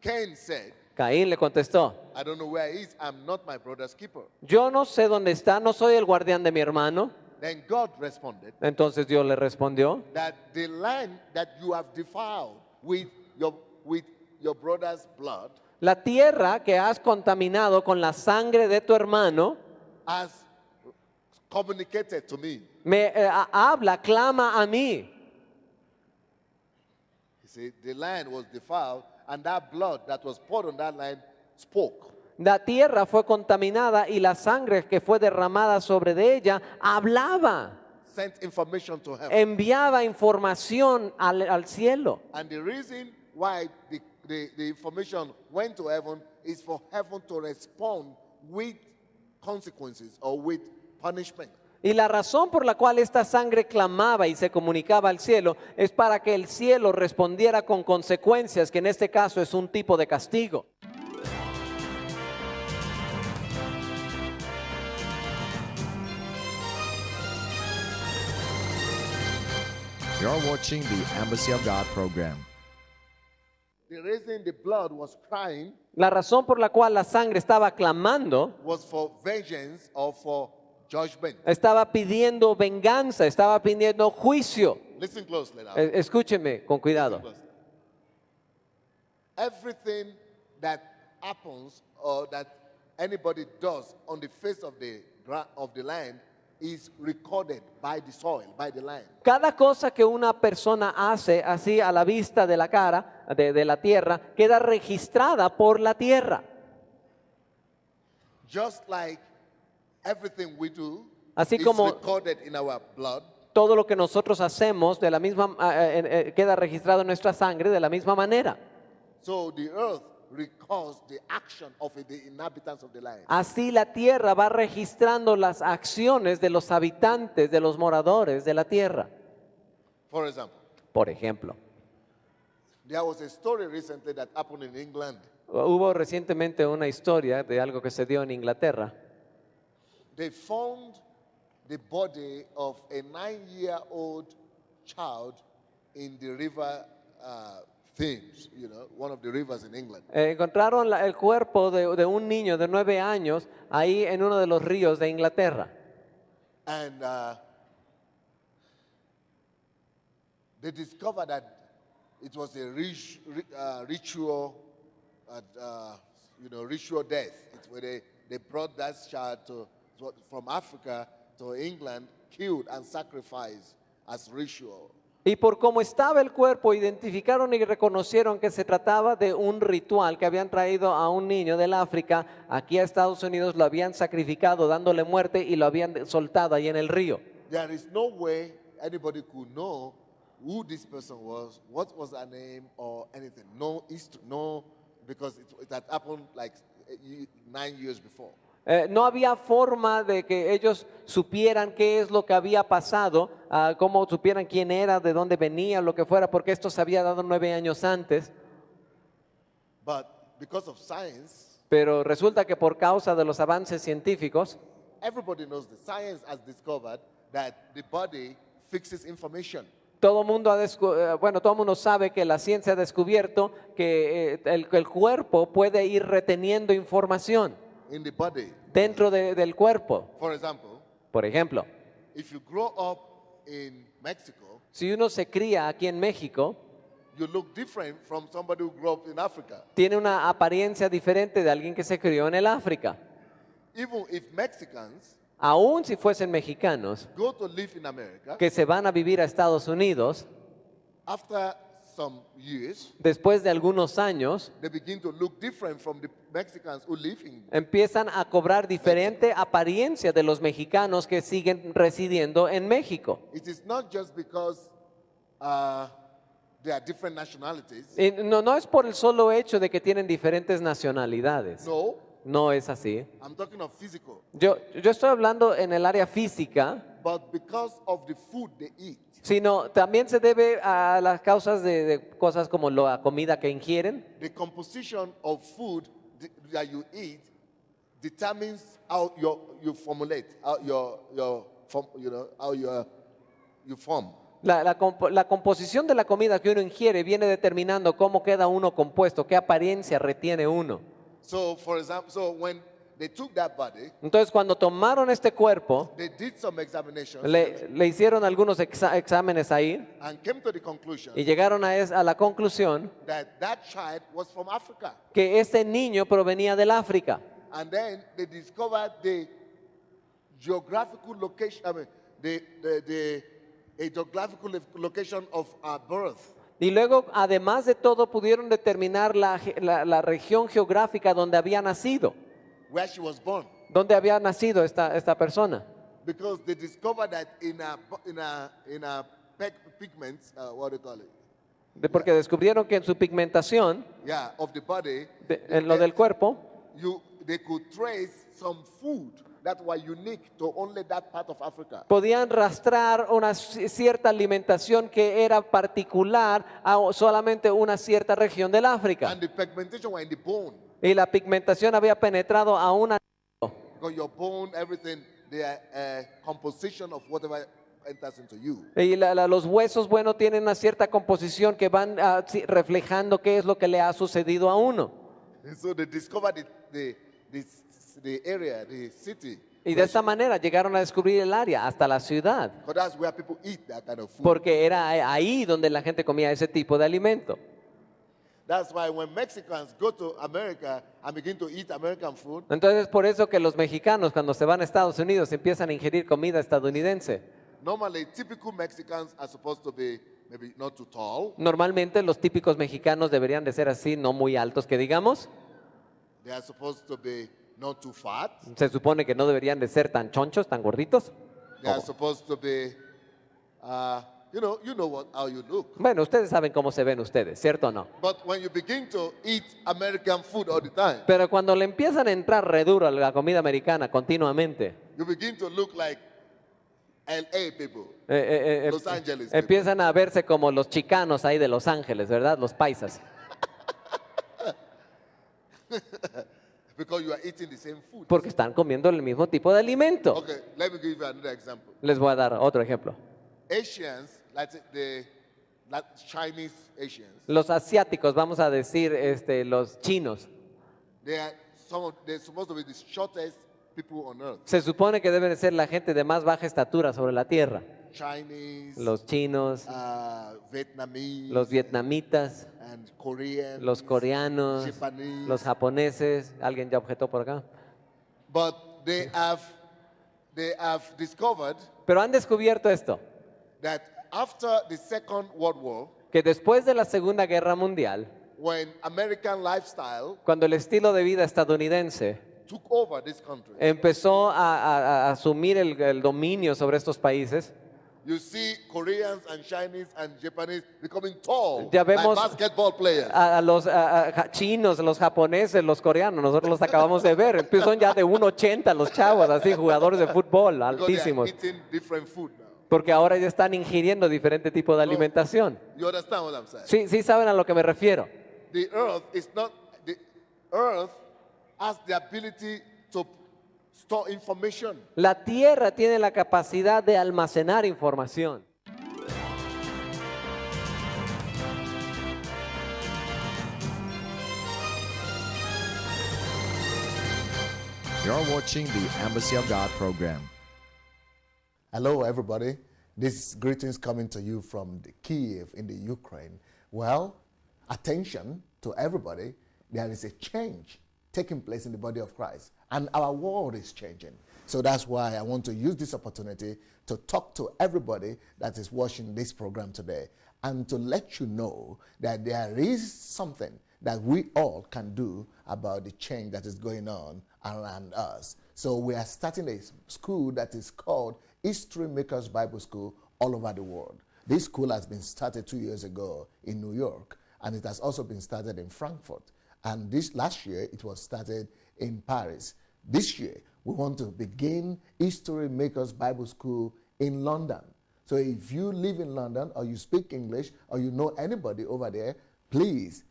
C: Cain said,
D: Caín le contestó,
C: I don't know where he is. I'm not my brother's keeper.
D: yo no sé dónde está, no soy el guardián de mi hermano.
C: Then God responded
D: Entonces Dios le respondió,
C: that the land that you have defiled with your brother's blood
D: la tierra que has contaminado con la sangre de tu hermano,
C: has communicated to me.
D: me habla, clama a mí.
C: You see, the land was defiled, and that blood that was poured on that land spoke.
D: La tierra fue contaminada y la sangre que fue derramada sobre de ella hablaba,
C: Sent information to heaven.
D: enviaba información al cielo.
C: And the reason why the information went to heaven is for heaven to respond with consequences or with punishment.
D: Y la razón por la cual esta sangre clamaba y se comunicaba al cielo es para que el cielo respondiera con consecuencias, que en este caso es un tipo de castigo.
A: You're watching the Embassy of God program.
C: The reason the blood was crying
D: La razón por la cual la sangre estaba clamando,
C: was for vengeance or for judgment.
D: estaba pidiendo venganza, estaba pidiendo juicio.
C: Listen closely now.
D: Escúcheme con cuidado.
C: Listen closely. Everything that happens or that anybody does on the face of the land is recorded by the soil, by the land.
D: Cada cosa que una persona hace así a la vista de la cara, de la tierra, queda registrada por la tierra.
C: Just like everything we do
D: Así
C: is
D: como
C: recorded in our blood,
D: todo lo que nosotros hacemos de la misma, queda registrado en nuestra sangre de la misma manera.
C: so the earth records the action of the inhabitants of the land.
D: Así la tierra va registrando las acciones de los habitantes, de los moradores de la tierra.
C: For example,
D: Por ejemplo,
C: there was a story recently that happened in England.
D: hubo recientemente una historia de algo que se dio en Inglaterra.
C: They found the body of a 9-year-old child in the river Thames, one of the rivers in England.
D: Encontraron el cuerpo de un niño de 9 años ahí en uno de los ríos de Inglaterra.
C: And they discovered that it was a ritual, ritual death. It's where they brought that child from Africa to England, killed and sacrificed as ritual.
D: Y por cómo estaba el cuerpo, identificaron y reconocieron que se trataba de un ritual que habían traído a un niño del África aquí a Estados Unidos, lo habían sacrificado dándole muerte y lo habían soltado ahí en el río.
C: There is no way anybody could know who this person was, what was her name or anything. No history, no, because it had happened like 9 years before.
D: No había forma de que ellos supieran qué es lo que había pasado, cómo supieran quién era, de dónde venía, lo que fuera, porque esto se había dado 9 años antes.
C: But because of science,
D: Pero resulta que por causa de los avances científicos,
C: everybody knows that science has discovered that the body fixes information.
D: todo el mundo sabe que la ciencia ha descubierto que el cuerpo puede ir reteniendo información
C: In the body.
D: dentro del cuerpo.
C: For example,
D: Por ejemplo,
C: if you grow up in Mexico,
D: si uno se cría aquí en México,
C: you look different from somebody who grew up in Africa.
D: tiene una apariencia diferente de alguien que se crió en el África.
C: Even if Mexicans
D: Aún si fuesen mexicanos
C: go to live in America,
D: que se van a vivir a Estados Unidos,
C: after some years,
D: después de algunos años,
C: they begin to look different from the Mexicans who live in.
D: empiezan a cobrar diferente apariencia de los mexicanos que siguen residiendo en México.
C: It is not just because they are different nationalities.
D: Y no es por el solo hecho de que tienen diferentes nacionalidades.
C: No,
D: No es así.
C: I'm talking of physical.
D: Yo estoy hablando en el área física,
C: But because of the food they eat,
D: sino también se debe a las causas de cosas como la comida que ingieren.
C: the composition of food that you eat determines how you formulate, how you form.
D: La composición de la comida que uno ingiere viene determinando cómo queda uno compuesto, qué apariencia retiene uno.
C: So, for example, when they took that body,
D: Entonces, cuando tomaron este cuerpo,
C: they did some examinations
D: le hicieron algunos exámenes ahí
C: and came to the conclusion
D: y llegaron a la conclusión
C: that child was from Africa.
D: que este niño provenía del África.
C: And then they discovered the geographical location, a geographical location of birth.
D: Y luego, además de todo, pudieron determinar la región geográfica donde había nacido,
C: Where she was born,
D: donde había nacido esta persona.
C: because they discovered that in a pigments, what do you call it?
D: Porque descubrieron que en su pigmentación,
C: Yeah, of the body,
D: en lo del cuerpo,
C: they could trace some food that were unique to only that part of Africa.
D: podían rastrar una cierta alimentación que era particular a solamente una cierta región del África.
C: And the pigmentation were in the bone.
D: Y la pigmentación había penetrado a una...
C: Because your bone, everything, the composition of whatever enters into you.
D: Y los huesos, bueno, tienen una cierta composición que van reflejando qué es lo que le ha sucedido a uno.
C: And so they discovered the area, the city.
D: Y de esta manera llegaron a descubrir el área, hasta la ciudad,
C: Because that's where people eat that kind of food.
D: porque era ahí donde la gente comía ese tipo de alimento.
C: That's why when Mexicans go to America and begin to eat American food,
D: Entonces, por eso que los mexicanos cuando se van a Estados Unidos empiezan a ingerir comida estadounidense.
C: normally typical Mexicans are supposed to be maybe not too tall.
D: Normalmente los típicos mexicanos deberían de ser así, no muy altos que digamos.
C: They are supposed to be not too fat.
D: Se supone que no deberían de ser tan chonchos, tan gorditos.
C: They are supposed to be, how you look.
D: Bueno, ustedes saben cómo se ven ustedes, ¿cierto o no?
C: But when you begin to eat American food all the time,
D: Pero cuando le empiezan a entrar re duro a la comida americana continuamente,
C: you begin to look like LA people. Los Ángeles people.
D: empiezan a verse como los chicanos ahí de Los Ángeles, ¿verdad? Los paisas.
C: Because you are eating the same food.
D: Porque están comiendo el mismo tipo de alimento.
C: Okay, let me give you another example.
D: Les voy a dar otro ejemplo.
C: Asians, like Chinese Asians,
D: Los asiáticos, vamos a decir, los chinos,
C: they're supposed to be the shortest people on earth.
D: se supone que deben de ser la gente de más baja estatura sobre la tierra.
C: Chinese,
D: Los chinos,
C: Vietnamese,
D: los vietnamitas,
C: and Koreans,
D: los coreanos,
C: Japanese.
D: los japoneses. ¿Alguien ya objetó por acá?
C: But they have discovered
D: Pero han descubierto esto,
C: that after the Second World War,
D: que después de la Segunda Guerra Mundial,
C: when American lifestyle
D: cuando el estilo de vida estadounidense
C: took over this country,
D: empezó a asumir el dominio sobre estos países,
C: you see Koreans and Chinese and Japanese becoming tall,
D: Ya
C: like
D: vemos
C: basketball players.
D: a los chinos, los japoneses, los coreanos, nosotros los acabamos de ver, son ya de 1.80 los chavos, así jugadores de fútbol
C: Because
D: altísimos,
C: they are eating different food now.
D: porque ahora ya están ingiriendo diferente tipo de alimentación.
C: You understand what I'm saying?
D: Sí, sí saben a lo que me refiero.
C: The earth has the ability to store information.
D: La tierra tiene la capacidad de almacenar información.
A: You're watching the Embassy of God program.
B: Hello, everybody. This greetings coming to you from Kiev in the Ukraine. Well, attention to everybody. There is a change taking place in the body of Christ, and our world is changing. So that's why I want to use this opportunity to talk to everybody that is watching this program today. and to let you know that there is something that we all can do about the change that is going on around us. So we are starting a school that is called History Makers Bible School all over the world. This school has been started 2 years ago in New York, and it has also been started in Frankfurt. And this last year, it was started in Paris. This year, we want to begin History Makers Bible School in London. So if you live in London, or you speak English, or you know anybody over there, please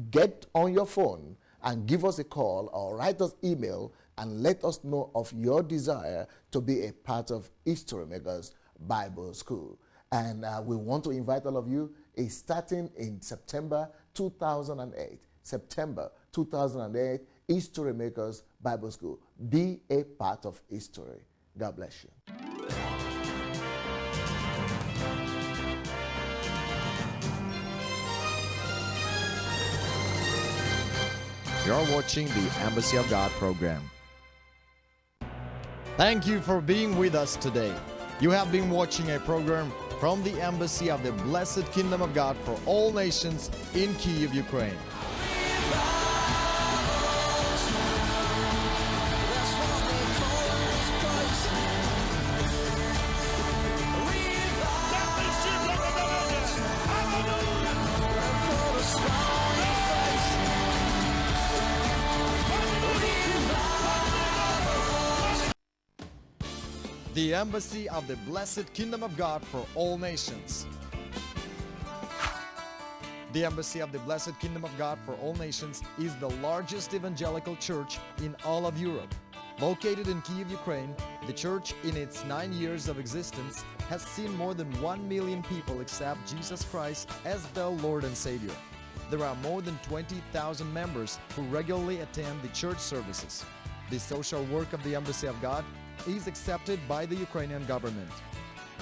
B: get on your phone and give us a call or write us email and let us know of your desire to be a part of History Makers Bible School. And we want to invite all of you. It's starting in September 2008. September 2008, History Makers Bible School. Be a part of history. God bless you.
A: You're watching the Embassy of God program. Thank you for being with us today. You have been watching a program from the Embassy of the Blessed Kingdom of God for all nations in Kyiv, Ukraine. The Embassy of the Blessed Kingdom of God for all nations. The Embassy of the Blessed Kingdom of God for all nations is the largest evangelical church in all of Europe. Located in Kyiv, Ukraine, the church in its 9 years of existence has seen more than 1 million people accept Jesus Christ as their Lord and Savior. There are more than 20,000 members who regularly attend the church services. The social work of the Embassy of God is accepted by the Ukrainian government.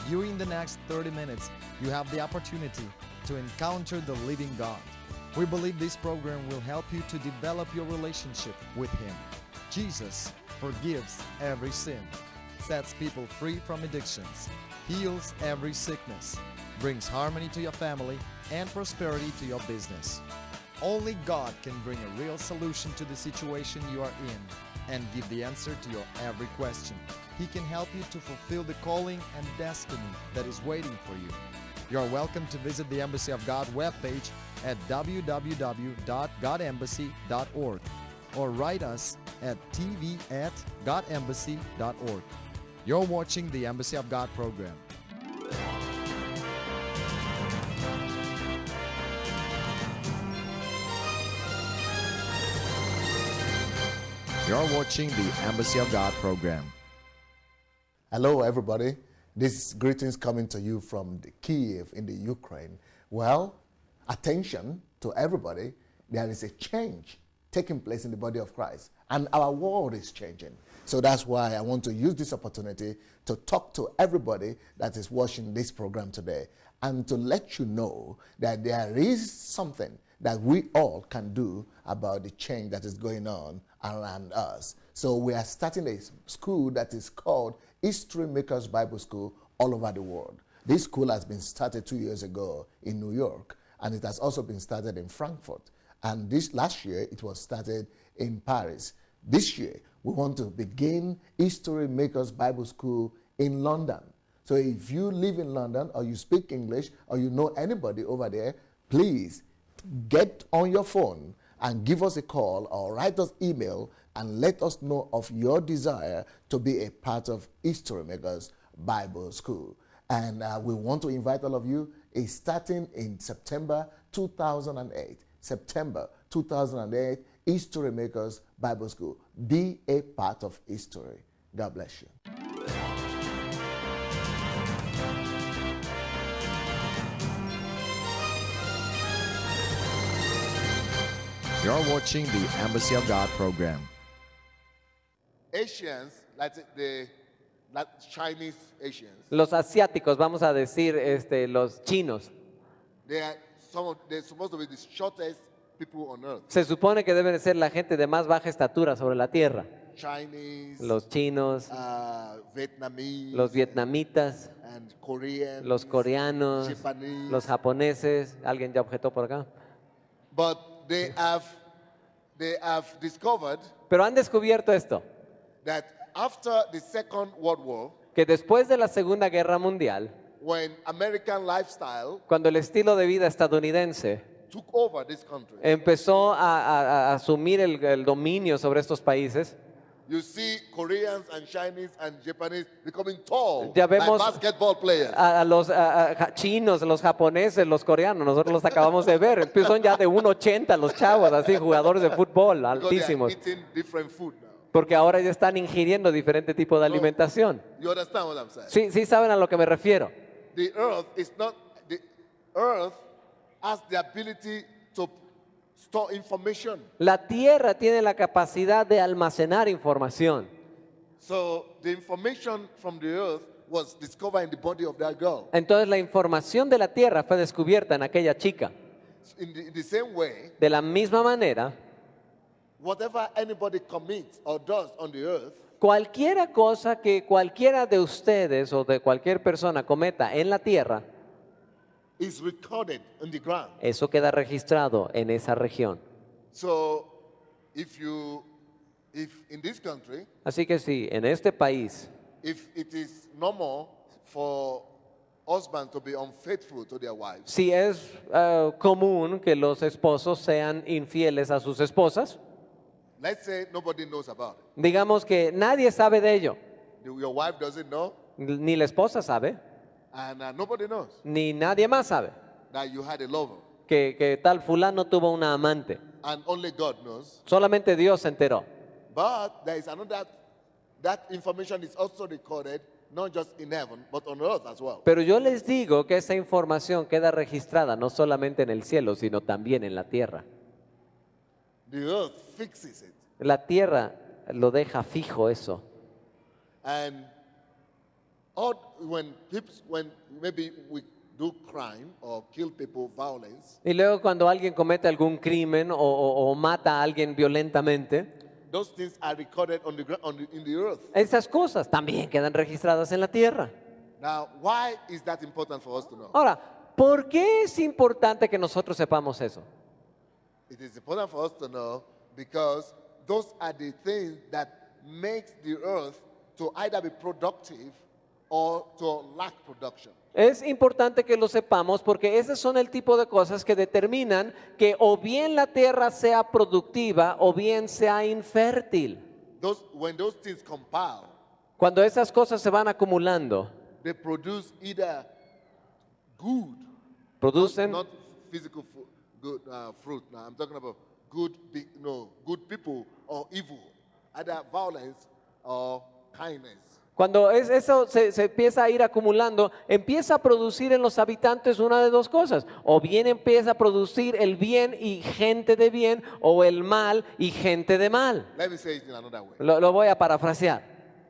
A: During the next 30 minutes, you have the opportunity to encounter the living God. We believe this program will help you to develop your relationship with Him. Jesus forgives every sin, sets people free from addictions, heals every sickness, brings harmony to your family and prosperity to your business. Only God can bring a real solution to the situation you are in and give the answer to your every question. He can help you to fulfill the calling and destiny that is waiting for you. You are welcome to visit the Embassy of God webpage at www.godembassy.org or write us at tv@godembassy.org. You're watching the Embassy of God program. You're watching the Embassy of God program.
B: Hello, everybody. This greetings coming to you from Kyiv in the Ukraine. Well, attention to everybody. There is a change taking place in the body of Christ, and our world is changing. So that's why I want to use this opportunity to talk to everybody that is watching this program today and to let you know that there is something that we all can do about the change that is going on around us. So we are starting a school that is called History Makers Bible School all over the world. This school has been started 2 years ago in New York, and it has also been started in Frankfurt. And this last year, it was started in Paris. This year, we want to begin History Makers Bible School in London. So if you live in London, or you speak English, or you know anybody over there, please get on your phone and give us a call or write us email and let us know of your desire to be a part of History Makers Bible School. And we want to invite all of you. It's starting in September 2008. September 2008, History Makers Bible School. Be a part of history. God bless you.
A: You're watching the Embassy of God program.
C: Asians, like Chinese Asians,
D: Los asiáticos, vamos a decir los chinos,
C: they're supposed to be the shortest people on earth.
D: se supone que deben de ser la gente de más baja estatura sobre la tierra.
C: Chinese,
D: los chinos,
C: Vietnamese,
D: los vietnamitas,
C: and Korean,
D: los coreanos,
C: Japanese.
D: los japoneses. ¿Alguien ya objetó por acá?
C: But they have discovered
D: Pero han descubierto esto,
C: that after the Second World War,
D: que después de la Segunda Guerra Mundial,
C: when American lifestyle
D: cuando el estilo de vida estadounidense
C: took over this country,
D: empezó a asumir el dominio sobre estos países,
C: you see Koreans and Chinese and Japanese becoming tall,
D: Ya
C: like
D: vemos
C: basketball players.
D: a los chinos, los japoneses, los coreanos, nosotros los acabamos de ver, son ya de 1,80 los chavos, así jugadores de fútbol
C: Because they are
D: altísimos,
C: eating different food now.
D: porque ahora ya están ingiriendo diferente tipo de alimentación.
C: You understand what I'm saying?
D: Sí, sí saben a lo que me refiero.
C: The earth has the ability to store information.
D: La Tierra tiene la capacidad de almacenar información.
C: So the information from the earth was discovered in the body of that girl.
D: Entonces la información de la Tierra fue descubierta en aquella chica.
C: In the same way,
D: De la misma manera,
C: whatever anybody commits or does on the earth
D: cualquiera cosa que cualquiera de ustedes o de cualquier persona cometa en la Tierra,
C: is recorded in the ground.
D: eso queda registrado en esa región.
C: So if in this country,
D: Así que sí, en este país,
C: if it is normal for husbands to be unfaithful to their wives,
D: si es común que los esposos sean infieles a sus esposas,
C: let's say nobody knows about it.
D: digamos que nadie sabe de ello,
C: Your wife doesn't know,
D: ni la esposa sabe,
C: and nobody knows
D: ni nadie más sabe,
C: that you had a lover,
D: que tal fulano tuvo una amante.
C: and only God knows.
D: Solamente Dios se enteró.
C: But there is another, that information is also recorded, not just in heaven, but on earth as well.
D: Pero yo les digo que esa información queda registrada no solamente en el cielo, sino también en la tierra.
C: The earth fixes it.
D: La tierra lo deja fijo eso.
C: And when maybe we do crime or kill people, violence,
D: Y luego cuando alguien comete algún crimen o mata a alguien violentamente,
C: those things are recorded in the earth.
D: esas cosas también quedan registradas en la tierra.
C: Now, why is that important for us to know?
D: Ahora, ¿por qué es importante que nosotros sepamos eso?
C: It is important for us to know because those are the things that makes the earth to either be productive or to lack production.
D: Es importante que lo sepamos porque esos son el tipo de cosas que determinan que o bien la tierra sea productiva o bien sea infértil.
C: When those things compile,
D: Cuando esas cosas se van acumulando,
C: they produce either good,
D: producen
C: not physical good fruit. Now I'm talking about good people or evil, either violence or kindness.
D: Cuando eso se empieza a ir acumulando, empieza a producir en los habitantes una de dos cosas. O bien empieza a producir el bien y gente de bien, o el mal y gente de mal.
C: Let me say it in another way.
D: Lo voy a parafrasear.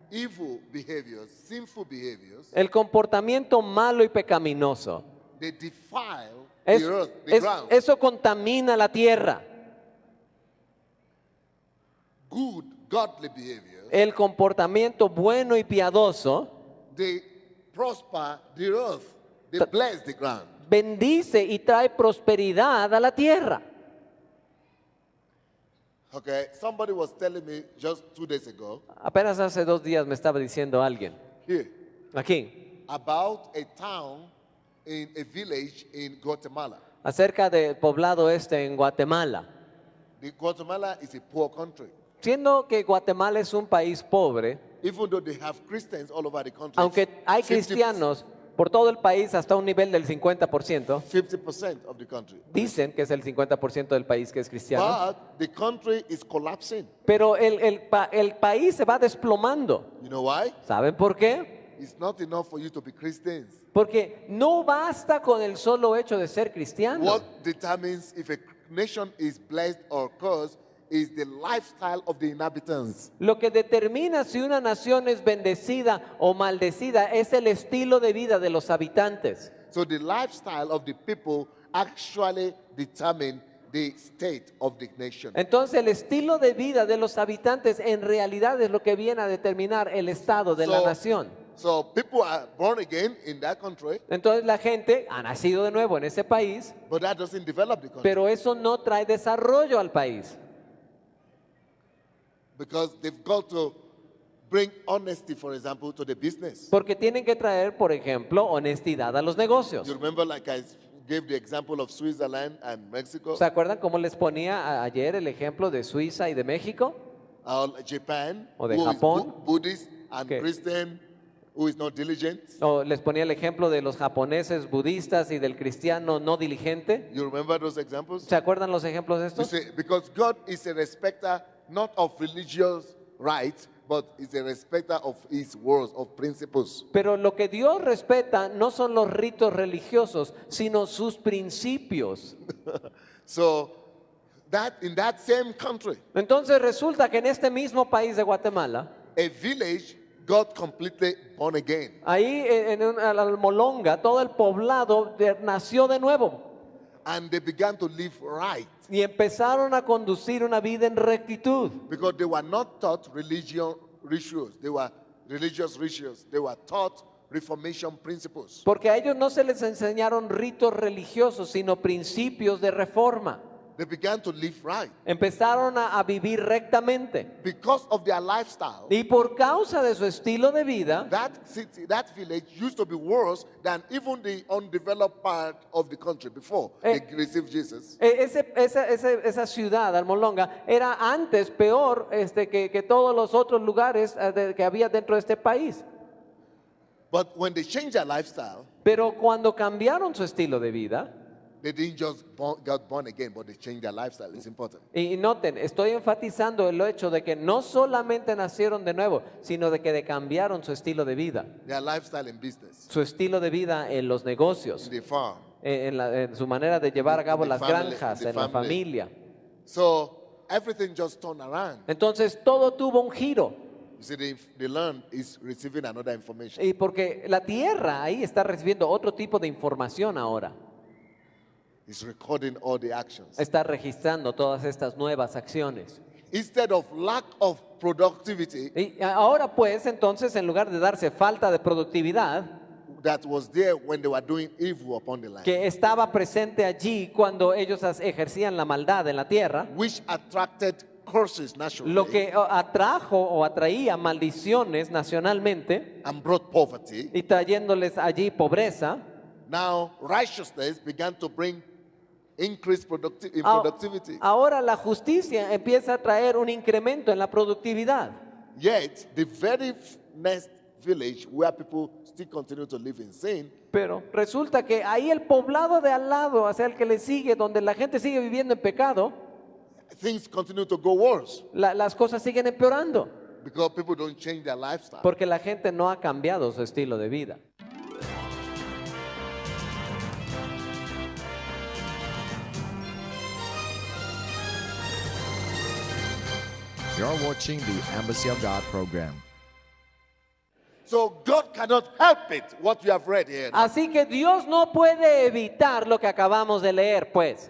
C: Evil behaviors, sinful behaviors,
D: El comportamiento malo y pecaminoso,
C: they defile the earth, the ground.
D: eso contamina la tierra.
C: Good, godly behaviors,
D: El comportamiento bueno y piadoso
C: they prosper the earth, they bless the ground.
D: bendice y trae prosperidad a la tierra.
C: Okay, somebody was telling me just 2 days ago
D: Apenas hace 2 días me estaba diciendo alguien,
C: here
D: aquí,
C: about a town in a village in Guatemala.
D: acerca del poblado este en Guatemala.
C: Guatemala is a poor country.
D: Siendo que Guatemala es un país pobre,
C: Even though they have Christians all over the country,
D: aunque hay
C: 50%
D: cristianos por todo el país hasta un nivel del 50%,
C: 50% of the country.
D: dicen que es el 50% del país que es cristiano,
C: But the country is collapsing.
D: pero el país se va desplomando.
C: You know why?
D: ¿Saben por qué?
C: It's not enough for you to be Christians.
D: Porque no basta con el solo hecho de ser cristiano.
C: What determines if a nation is blessed or cursed is the lifestyle of the inhabitants.
D: Lo que determina si una nación es bendecida o maldecida es el estilo de vida de los habitantes.
C: So the lifestyle of the people actually determine the state of the nation.
D: Entonces el estilo de vida de los habitantes en realidad es lo que viene a determinar el estado de la nación.
C: So people are born again in that country,
D: Entonces la gente ha nacido de nuevo en ese país,
C: but that doesn't develop the country
D: pero eso no trae desarrollo al país.
C: because they've got to bring honesty, for example, to the business.
D: Porque tienen que traer, por ejemplo, honestidad a los negocios.
C: You remember, like I gave the example of Switzerland and Mexico,
D: ¿Se acuerdan cómo les ponía ayer el ejemplo de Suiza y de México?
C: Japan,
D: O de
C: who is
D: Japón.
C: Buddhist and
D: Que-
C: Christian, who is not diligent.
D: O les ponía el ejemplo de los japoneses budistas y del cristiano no diligente.
C: You remember those examples?
D: ¿Se acuerdan los ejemplos de
C: You
D: estos?
C: see, because God is a respecter not of religious rights, but is a respecter of His words, of principles.
D: Pero lo que Dios respeta no son los ritos religiosos, sino sus principios.
C: So that in that same country,
D: Entonces resulta que en este mismo país de Guatemala,
C: a village got completely born again.
D: ahí en Almolonga, todo el poblado nació de nuevo
C: And they began to live right
D: y empezaron a conducir una vida en rectitud.
C: because they were not taught religious rituals. They were religious rituals. They were taught Reformation principles.
D: Porque a ellos no se les enseñaron ritos religiosos, sino principios de reforma.
C: They began to live right
D: Empezaron a vivir rectamente.
C: because of their lifestyle.
D: Y por causa de su estilo de vida,
C: That city, that village used to be worse than even the undeveloped part of the country before they received Jesus.
D: esa ciudad, Almolonga, era antes peor que todos los otros lugares que había dentro de este país.
C: But when they changed their lifestyle,
D: Pero cuando cambiaron su estilo de vida,
C: they didn't just got born again, but they changed their lifestyle. It's important.
D: y noten, estoy enfatizando el hecho de que no solamente nacieron de nuevo, sino de que cambiaron su estilo de vida,
C: Their lifestyle in business,
D: su estilo de vida en los negocios,
C: in the farm.
D: en su manera de llevar a cabo
C: the
D: las
C: family,
D: granjas,
C: the
D: en la
C: family.
D: familia.
C: So everything just turned around.
D: Entonces todo tuvo un giro.
C: You see, the land is receiving another information.
D: Y porque la tierra ahí está recibiendo otro tipo de información ahora.
C: It's recording all the actions.
D: Está registrando todas estas nuevas acciones.
C: Instead of lack of productivity
D: Y ahora pues, entonces, en lugar de darse falta de productividad,
C: that was there when they were doing evil upon the land,
D: que estaba presente allí cuando ellos ejercían la maldad en la tierra,
C: which attracted curses nationally
D: lo que atrajo o atraía maldiciones nacionalmente
C: and brought poverty.
D: y trayéndoles allí pobreza,
C: Now righteousness began to bring increased
D: a-
C: productivity.
D: ahora la justicia empieza a traer un incremento en la productividad.
C: Yet the very next village where people still continue to live in sin,
D: Pero resulta que ahí el poblado de al lado, hacia el que le sigue, donde la gente sigue viviendo en pecado,
C: things continue to go worse
D: las cosas siguen empeorando,
C: because people don't change their lifestyle.
D: porque la gente no ha cambiado su estilo de vida.
A: You're watching the Embassy of God program.
C: So God cannot help it, what you have read here.
D: Así que Dios no puede evitar lo que acabamos de leer, pues.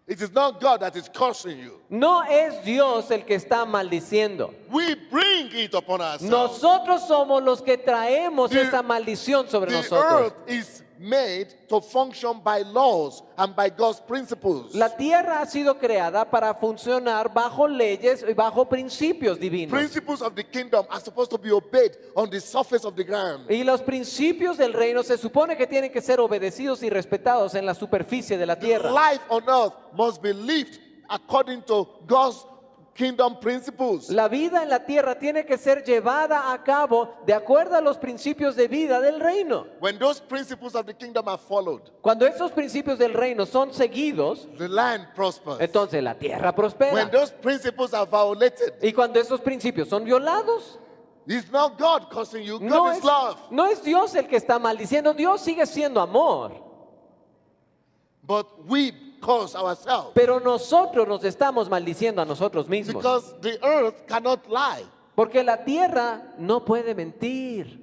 C: It is not God that is cursing you.
D: No es Dios el que está maldiciendo.
C: We bring it upon ourselves.
D: Nosotros somos los que traemos
C: The-
D: esa maldición sobre
C: The
D: nosotros.
C: earth is made to function by laws and by God's principles.
D: La tierra ha sido creada para funcionar bajo leyes y bajo principios divinos.
C: Principles of the kingdom are supposed to be obeyed on the surface of the ground.
D: Y los principios del reino se supone que tienen que ser obedecidos y respetados en la superficie de la tierra.
C: Life on earth must be lived according to God's kingdom principles.
D: La vida en la tierra tiene que ser llevada a cabo de acuerdo a los principios de vida del reino.
C: When those principles of the kingdom are followed,
D: Cuando esos principios del reino son seguidos,
C: the land prospers.
D: entonces la tierra
C: When
D: prospera.
C: those principles are violated,
D: Y cuando esos principios son violados,
C: it's not God causing you.
D: no
C: God is love.
D: no es Dios el que está maldiciendo, Dios sigue siendo amor.
C: But we cause ourselves.
D: Pero nosotros nos estamos maldiciendo a nosotros mismos.
C: Because the earth cannot lie.
D: Porque la tierra no puede mentir.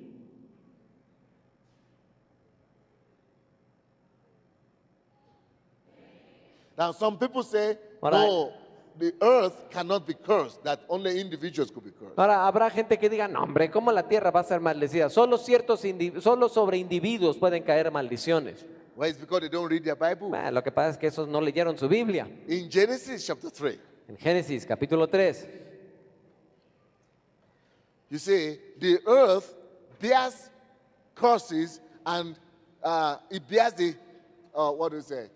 C: Now, some people say,
D: Ahora-
C: no, the earth cannot be cursed, that only individuals could be cursed.
D: Ahora, habrá gente que diga, no hombre, ¿cómo la tierra va a ser maldecida? Solo sobre individuos pueden caer maldiciones.
C: Well, it's because they don't read their Bible.
D: Bueno, lo que pasa es que esos no leyeron su Biblia.
C: In Genesis chapter 3,
D: En Génesis capítulo 3,
C: you see, the earth bears curses and it bears the, what do you say?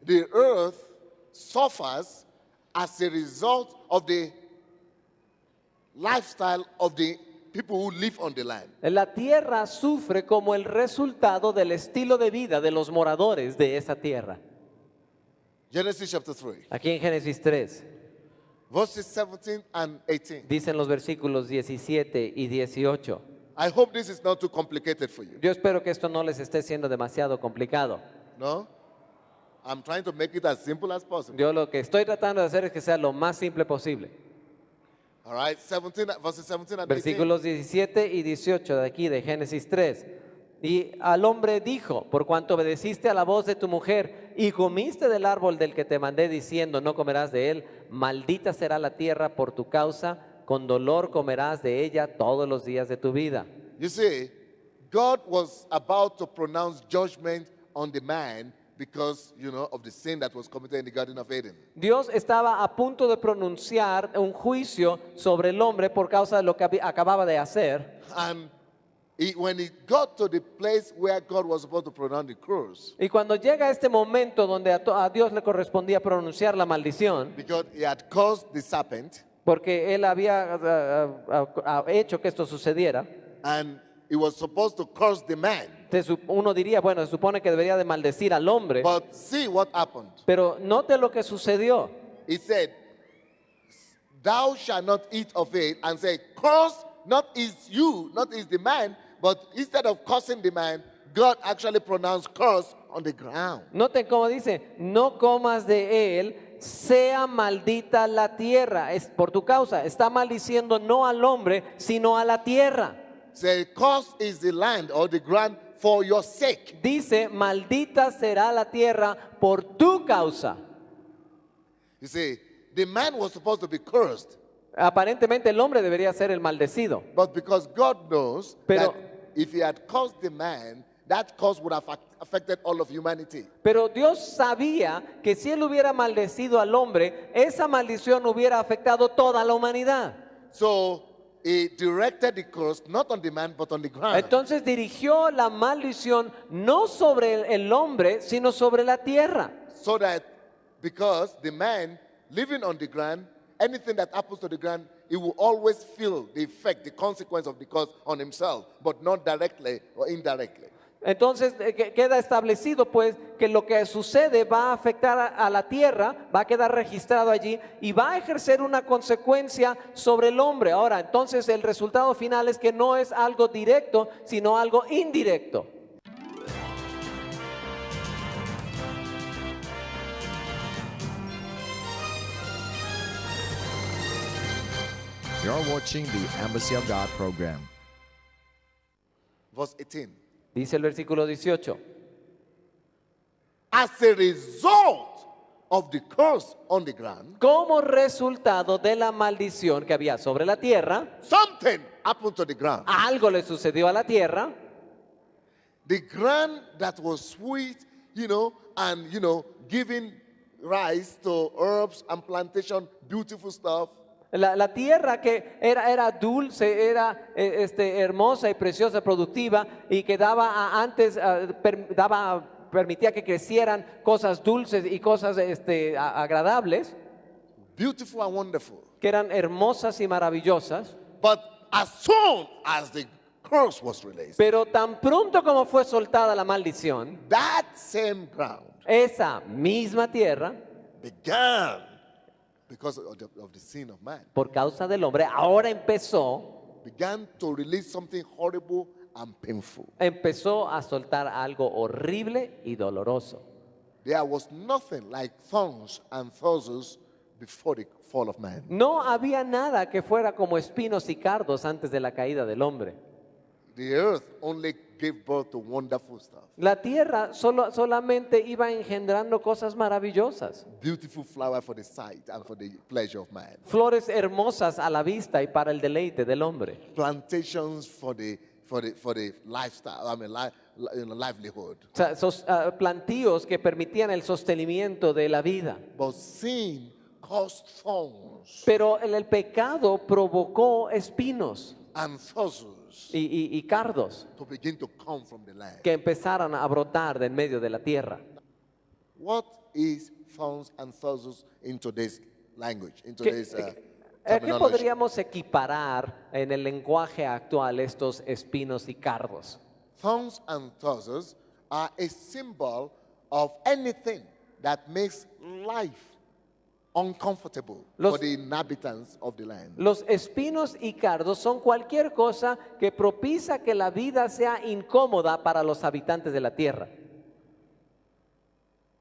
C: The earth suffers as a result of the lifestyle of the people who live on the land.
D: la tierra sufre como el resultado del estilo de vida de los moradores de esa tierra.
C: Genesis chapter 3,
D: Aquí en Génesis 3,
C: verses 17 and 18.
D: dicen los versículos 17 y 18.
C: I hope this is not too complicated for you.
D: Yo espero que esto no les esté siendo demasiado complicado.
C: No? I'm trying to make it as simple as possible.
D: Yo lo que estoy tratando de hacer es que sea lo más simple posible.
C: All right, verses 17 and 18.
D: Versículos 17 y 18 de aquí, de Génesis 3. Y al hombre dijo, por cuanto obedeciste a la voz de tu mujer y comiste del árbol del que te mandé diciendo, no comerás de él, maldita será la tierra por tu causa, con dolor comerás de ella todos los días de tu vida.
C: You see, God was about to pronounce judgment on the man because, of the sin that was committed in the Garden of Eden.
D: Dios estaba a punto de pronunciar un juicio sobre el hombre por causa de lo que acababa de hacer.
C: And when it got to the place where God was about to pronounce the curse,
D: Y cuando llega este momento donde a Dios le correspondía pronunciar la maldición,
C: because he had caused the serpent,
D: porque él había hecho que esto sucediera,
C: and he was supposed to curse the man.
D: uno diría, bueno, se supone que debería de maldecir al hombre,
C: But see what happened.
D: pero note lo que sucedió.
C: He said, thou shalt not eat of it, and say, curse not is you, not is the man, but instead of cursing the man, God actually pronounced curse on the ground.
D: Noten cómo dice, no comas de él, sea maldita la tierra, es por tu causa. Está maldiciendo no al hombre, sino a la tierra.
C: Say, curse is the land or the ground for your sake.
D: Dice, maldita será la tierra por tu causa.
C: You see, the man was supposed to be cursed,
D: Aparentemente el hombre debería ser el maldecido.
C: but because God knows
D: Pero-
C: that if he had cursed the man, that curse would have affected all of humanity.
D: Pero Dios sabía que si él hubiera maldecido al hombre, esa maldición hubiera afectado toda la humanidad.
C: So he directed the curse not on the man, but on the ground.
D: Entonces dirigió la maldición no sobre el hombre, sino sobre la tierra.
C: So that because the man living on the ground, anything that happens to the ground, he will always feel the effect, the consequence of the curse on himself, but not directly or indirectly.
D: Entonces queda establecido pues que lo que sucede va a afectar a la tierra, va a quedar registrado allí y va a ejercer una consecuencia sobre el hombre. Ahora, entonces el resultado final es que no es algo directo, sino algo indirecto.
A: You're watching the Embassy of God program.
C: Verse 18.
D: Dice el versículo 18.
C: As a result of the curse on the ground,
D: Como resultado de la maldición que había sobre la tierra,
C: something happened to the ground.
D: algo le sucedió a la tierra.
C: The ground that was sweet, and, giving rise to herbs and plantation, beautiful stuff.
D: La tierra que era dulce, era hermosa y preciosa, productiva y que permitía que crecieran cosas dulces y cosas agradables,
C: Beautiful and wonderful.
D: que eran hermosas y maravillosas.
C: But as soon as the curse was released,
D: Pero tan pronto como fue soltada la maldición,
C: that same ground
D: esa misma tierra,
C: began, because of the sin of man,
D: por causa del hombre, ahora
C: began to release something horrible and painful.
D: empezó a soltar algo horrible y doloroso.
C: There was nothing like thorns and thistles before the fall of man.
D: No había nada que fuera como espinos y cardos antes de la caída del hombre.
C: The earth only gave birth to wonderful stuff.
D: La tierra solamente iba engendrando cosas maravillosas,
C: Beautiful flower for the sight and for the pleasure of man.
D: flores hermosas a la vista y para el deleite del hombre.
C: Plantations for the lifestyle, livelihood.
D: O sea, esos plantíos que permitían el sostenimiento de la vida.
C: But sin caused thorns
D: Pero el pecado provocó espinos
C: and thistles
D: y cardos
C: to begin to come from the land.
D: que empezaran a brotar de en medio de la tierra.
C: What is thorns and thistles in today's language, in
D: ¿Qué,
C: today's
D: ¿qué
C: terminology?
D: podríamos equiparar en el lenguaje actual estos espinos y cardos?
C: Thorns and thistles are a symbol of anything that makes life uncomfortable for the inhabitants of the land.
D: Los espinos y cardos son cualquier cosa que propicia que la vida sea incómoda para los habitantes de la tierra.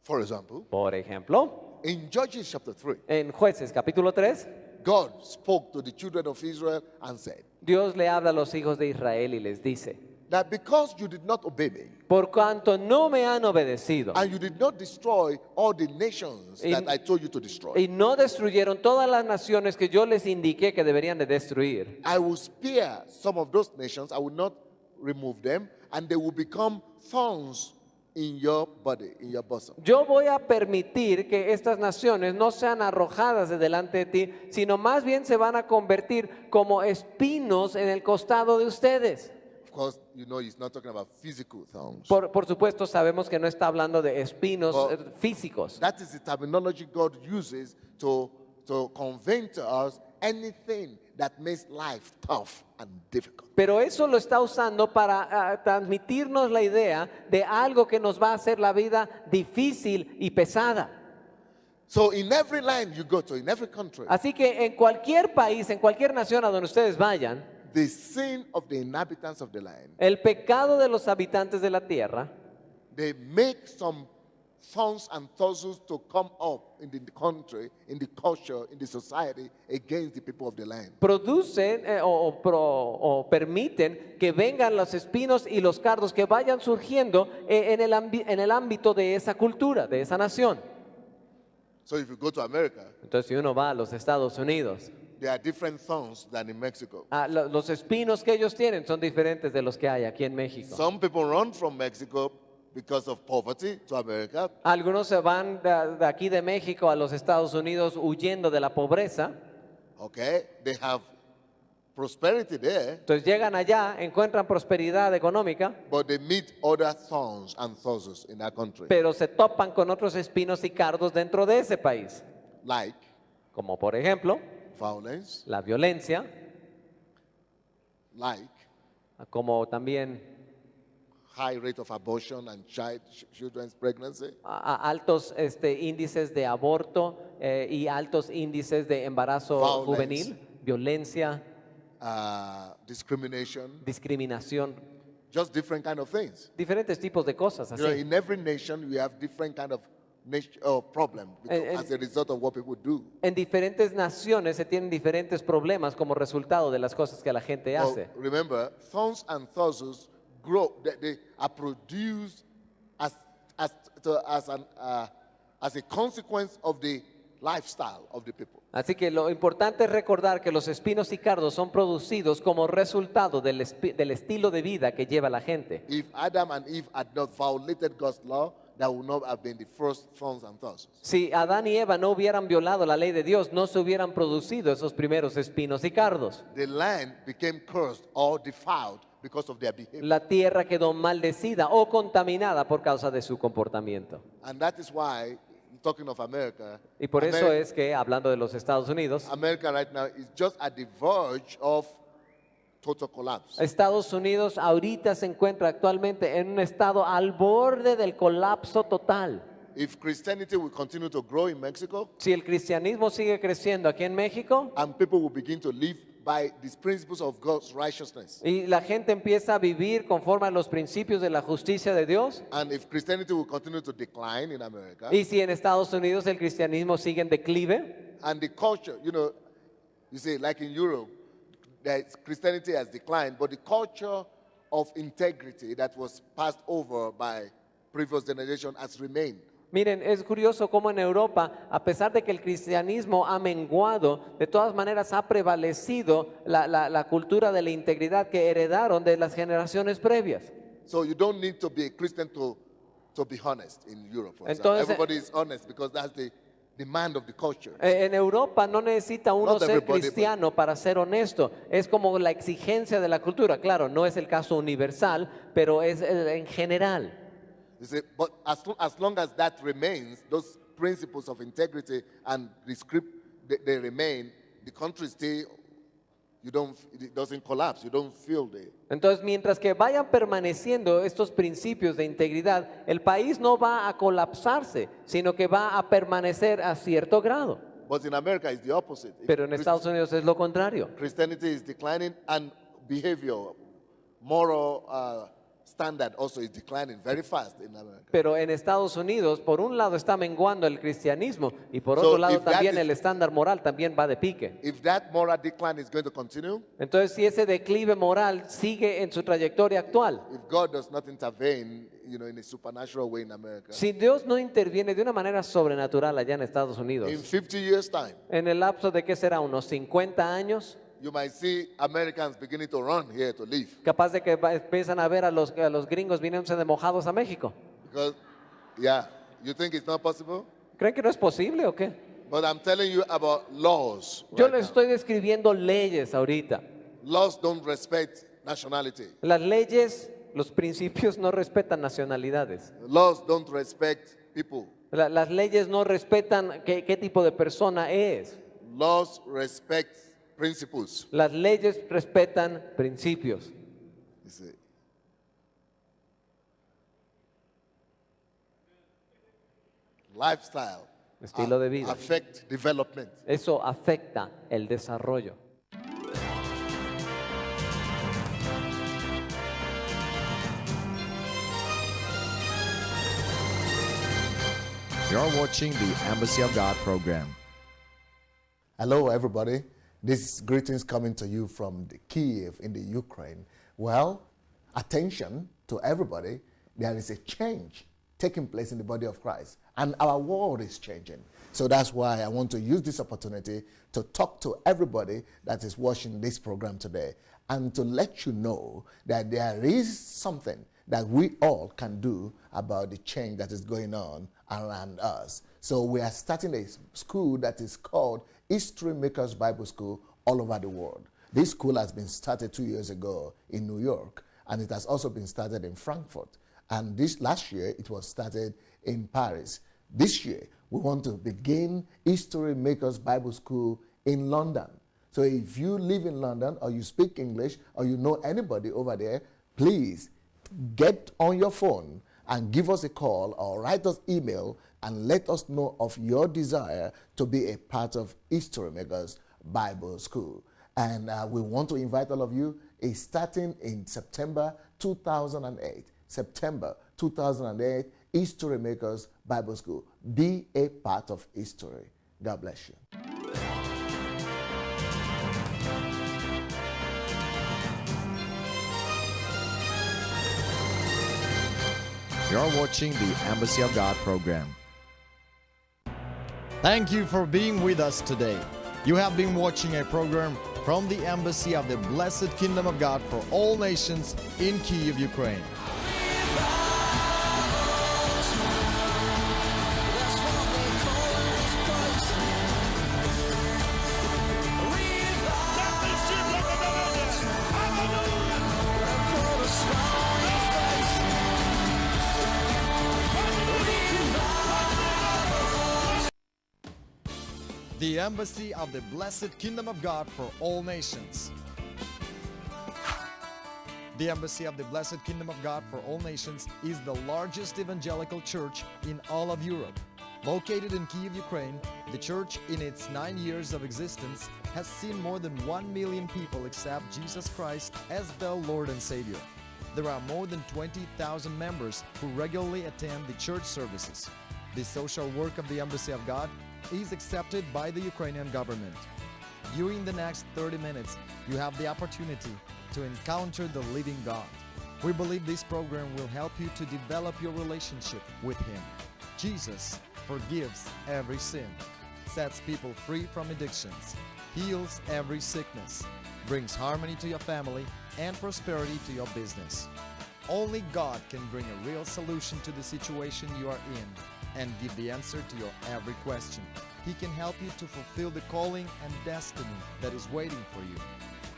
C: For example,
D: Por ejemplo,
C: in Judges chapter 3,
D: en Jueces capítulo 3,
C: God spoke to the children of Israel and said
D: Dios le habla a los hijos de Israel y les dice,
C: that because you did not obey me
D: por cuanto no me han obedecido
C: and you did not destroy all the nations that I told you to destroy,
D: y no destruyeron todas las naciones que yo les indiqué que deberían de destruir,
C: I will spare some of those nations, I will not remove them, and they will become thorns in your body, in your bosom.
D: yo voy a permitir que estas naciones no sean arrojadas de delante de ti, sino más bien se van a convertir como espinos en el costado de ustedes.
C: Of course, you know he's not talking about physical thorns.
D: Por supuesto, sabemos que no está hablando de espinos
C: Well,
D: físicos.
C: That is the terminology God uses to convey to us anything that makes life tough and difficult.
D: Pero eso lo está usando para transmitirnos la idea de algo que nos va a hacer la vida difícil y pesada.
C: So in every land you go to, in every country,
D: Así que en cualquier país, en cualquier nación a donde ustedes vayan,
C: the sin of the inhabitants of the land,
D: el pecado de los habitantes de la tierra
C: they make some thorns and thistles to come up in the country, in the culture, in the society against the people of the land.
D: producen o permiten que vengan los espinos y los cardos que vayan surgiendo en el ámbito de esa cultura, de esa nación.
C: So if you go to America,
D: Entonces, si uno va a los Estados Unidos,
C: there are different thorns than in Mexico.
D: los espinos que ellos tienen son diferentes de los que hay aquí en México.
C: Some people run from Mexico because of poverty to America.
D: Algunos se van de aquí de México a los Estados Unidos huyendo de la pobreza.
C: Okay, they have prosperity there,
D: Entonces llegan allá, encuentran prosperidad económica,
C: but they meet other thorns and thistles in that country,
D: pero se topan con otros espinos y cardos dentro de ese país.
C: like
D: Como por ejemplo,
C: violence,
D: la violencia,
C: like
D: como también
C: high rate of abortion and children's pregnancy,
D: altos índices de aborto y altos índices de embarazo
C: Violence.
D: juvenil, violencia,
C: discrimination,
D: discriminación,
C: just different kind of things.
D: diferentes tipos de cosas
C: You know,
D: así.
C: in every nation, we have different kind of problem as a result of what people do.
D: En diferentes naciones se tienen diferentes problemas como resultado de las cosas que la gente
C: Well,
D: hace.
C: remember, thorns and thistles grow; they are produced as a consequence of the lifestyle of the people.
D: Así que lo importante es recordar que los espinos y cardos son producidos como resultado del estilo de vida que lleva la gente.
C: If Adam and Eve had not violated God's law, that would not have been the first thorns and thistles.
D: Si Adán y Eva no hubieran violado la ley de Dios, no se hubieran producido esos primeros espinos y cardos.
C: The land became cursed or defiled because of their behavior.
D: La tierra quedó maldecida o contaminada por causa de su comportamiento.
C: And that is why, talking of America,
D: Y por eso es que, hablando de los Estados Unidos,
C: America right now is just at the verge of total collapse.
D: Estados Unidos ahorita se encuentra actualmente en un estado al borde del colapso total.
C: If Christianity will continue to grow in Mexico,
D: Si el cristianismo sigue creciendo aquí en México
C: and people will begin to live by these principles of God's righteousness,
D: y la gente empieza a vivir conforme a los principios de la justicia de Dios,
C: and if Christianity will continue to decline in America,
D: y si en Estados Unidos el cristianismo sigue en declive,
C: and the culture, you see, like in Europe, Christianity has declined, but the culture of integrity that was passed over by previous generation has remained.
D: Miren, es curioso cómo en Europa, a pesar de que el cristianismo ha menguado, de todas maneras ha prevalecido la cultura de la integridad que heredaron de las generaciones previas.
C: So you don't need to be a Christian to be honest in Europe. For example.
D: Entonces,
C: Everybody is honest because that's the demand of the culture.
D: En Europa no necesita uno
C: Not
D: ser
C: everybody,
D: cristiano para ser honesto. Es como la exigencia de la cultura. Claro, no es el caso universal, pero es en general.
C: You see, but as long as that remains, those principles of integrity and the script, they remain, the country still, it doesn't collapse. You don't feel the...
D: Entonces, mientras que vayan permaneciendo estos principios de integridad, el país no va a colapsarse, sino que va a permanecer a cierto grado.
C: But in America, it's the opposite.
D: Pero en Estados Unidos es lo contrario.
C: Christianity is declining and behavior, moral standard also is declining very fast in America.
D: Pero en Estados Unidos, por un lado está menguando el cristianismo y por
C: So,
D: otro lado
C: if that
D: también
C: is-
D: el estándar moral también va de pique.
C: If that moral decline is going to continue,
D: Entonces, si ese declive moral sigue en su trayectoria actual,
C: if God does not intervene, in a supernatural way in America,
D: si Dios no interviene de una manera sobrenatural allá en Estados Unidos,
C: in 50 years' time,
D: en el lapso de ¿qué será? Unos 50 años,
C: you might see Americans beginning to run here to leave.
D: capaz de que empiezan a ver a los gringos viniéndose de mojados a México.
C: Because, yeah, you think it's not possible?
D: ¿Creen que no es posible o qué?
C: But I'm telling you about laws.
D: Yo
C: right
D: les
C: now.
D: estoy describiendo leyes ahorita.
C: Laws don't respect nationality.
D: Las leyes, los principios no respetan nacionalidades.
C: Laws don't respect people.
D: Las leyes no respetan qué tipo de persona es.
C: Laws respect principles.
D: Las leyes respetan principios.
C: You see. Lifestyle
D: Estilo de vida.
C: affect development.
D: Eso afecta el desarrollo.
A: You're watching the Embassy of God program.
B: Hello, everybody. This greetings coming to you from Kiev in the Ukraine. Well, attention to everybody. There is a change taking place in the body of Christ, and our world is changing. So that's why I want to use this opportunity to talk to everybody that is watching this program today and to let you know that there is something that we all can do about the change that is going on around us. So we are starting a school that is called History Makers Bible School all over the world. This school has been started 2 years ago in New York, and it has also been started in Frankfurt. And this last year, it was started in Paris. This year, we want to begin History Makers Bible School in London. So if you live in London, or you speak English, or you know anybody over there, please get on your phone and give us a call or write us email and let us know of your desire to be a part of History Makers Bible School. And we want to invite all of you. It's starting in September 2008. September 2008, History Makers Bible School. Be a part of history. God bless you.
A: You're watching the Embassy of God program. Thank you for being with us today. You have been watching a program from the Embassy of the Blessed Kingdom of God for all nations in Kyiv, Ukraine. The Embassy of the Blessed Kingdom of God for all nations. The Embassy of the Blessed Kingdom of God for all nations is the largest evangelical church in all of Europe. Located in Kyiv, Ukraine, the church in its 9 years of existence has seen more than 1 million people accept Jesus Christ as their Lord and Savior. There are more than 20,000 members who regularly attend the church services. The social work of the Embassy of God is accepted by the Ukrainian government. During the next 30 minutes, you have the opportunity to encounter the living God. We believe this program will help you to develop your relationship with Him. Jesus forgives every sin, sets people free from addictions, heals every sickness, brings harmony to your family and prosperity to your business. Only God can bring a real solution to the situation you are in and give the answer to your every question. He can help you to fulfill the calling and destiny that is waiting for you.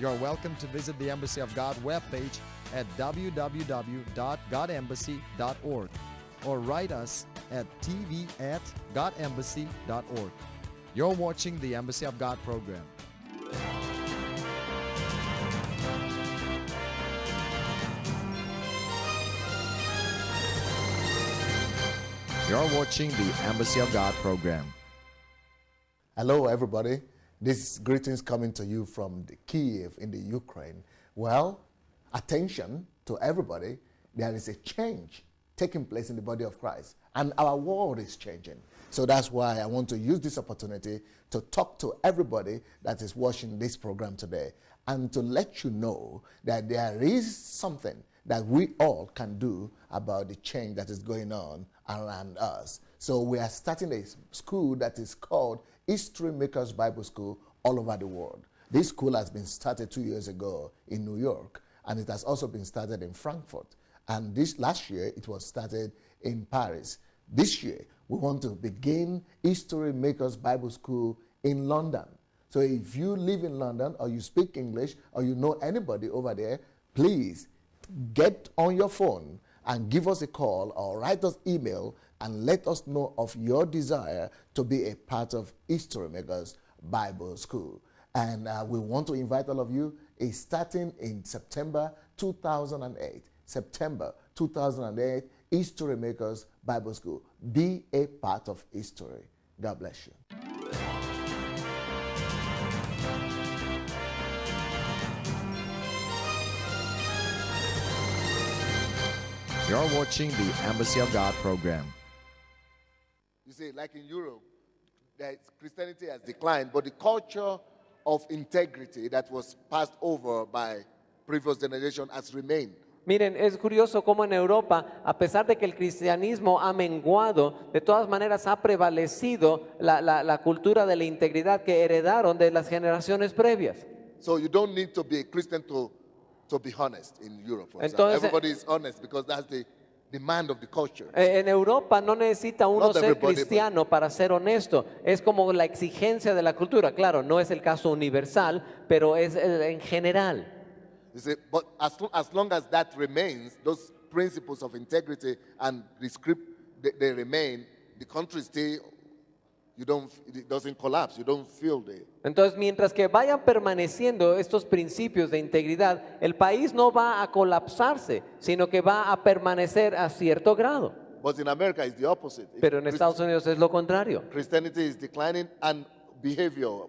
A: You are welcome to visit the Embassy of God webpage at www.godembassy.org or write us at tv@godembassy.org. You're watching the Embassy of God program. You're watching the Embassy of God program.
B: Hello, everybody. This greetings coming to you from Kiev in the Ukraine. Well, attention to everybody. There is a change taking place in the body of Christ, and our world is changing. So that's why I want to use this opportunity to talk to everybody that is watching this program today and to let you know that there is something that we all can do about the change that is going on around us. So we are starting a school that is called History Makers Bible School all over the world. This school has been started 2 years ago in New York, and it has also been started in Frankfurt. And this last year, it was started in Paris. This year, we want to begin History Makers Bible School in London. So if you live in London, or you speak English, or you know anybody over there, please get on your phone and give us a call or write us email and let us know of your desire to be a part of History Makers Bible School. And we want to invite all of you. It's starting in September 2008. September 2008, History Makers Bible School. Be a part of history. God bless you.
A: You're watching the Embassy of God program.
C: You see, like in Europe, Christianity has declined, but the culture of integrity that was passed over by previous generation has remained.
D: Miren, es curioso cómo en Europa, a pesar de que el cristianismo ha menguado, de todas maneras ha prevalecido la cultura de la integridad que heredaron de las generaciones previas.
C: So you don't need to be a Christian to be honest in Europe. For example.
D: Entonces,
C: everybody is honest because that's the demand of the culture.
D: En Europa no necesita uno
C: Not
D: ser
C: everybody,
D: cristiano para ser honesto. Es como la exigencia de la cultura. Claro, no es el caso universal, pero es en general.
C: You see, but as long as that remains, those principles of integrity and the script, they remain, the country still, it doesn't collapse. You don't feel the...
D: Entonces, mientras que vayan permaneciendo estos principios de integridad, el país no va a colapsarse, sino que va a permanecer a cierto grado.
C: But in America, it's the opposite.
D: Pero en Estados Unidos es lo contrario.
C: Christianity is declining and behavior,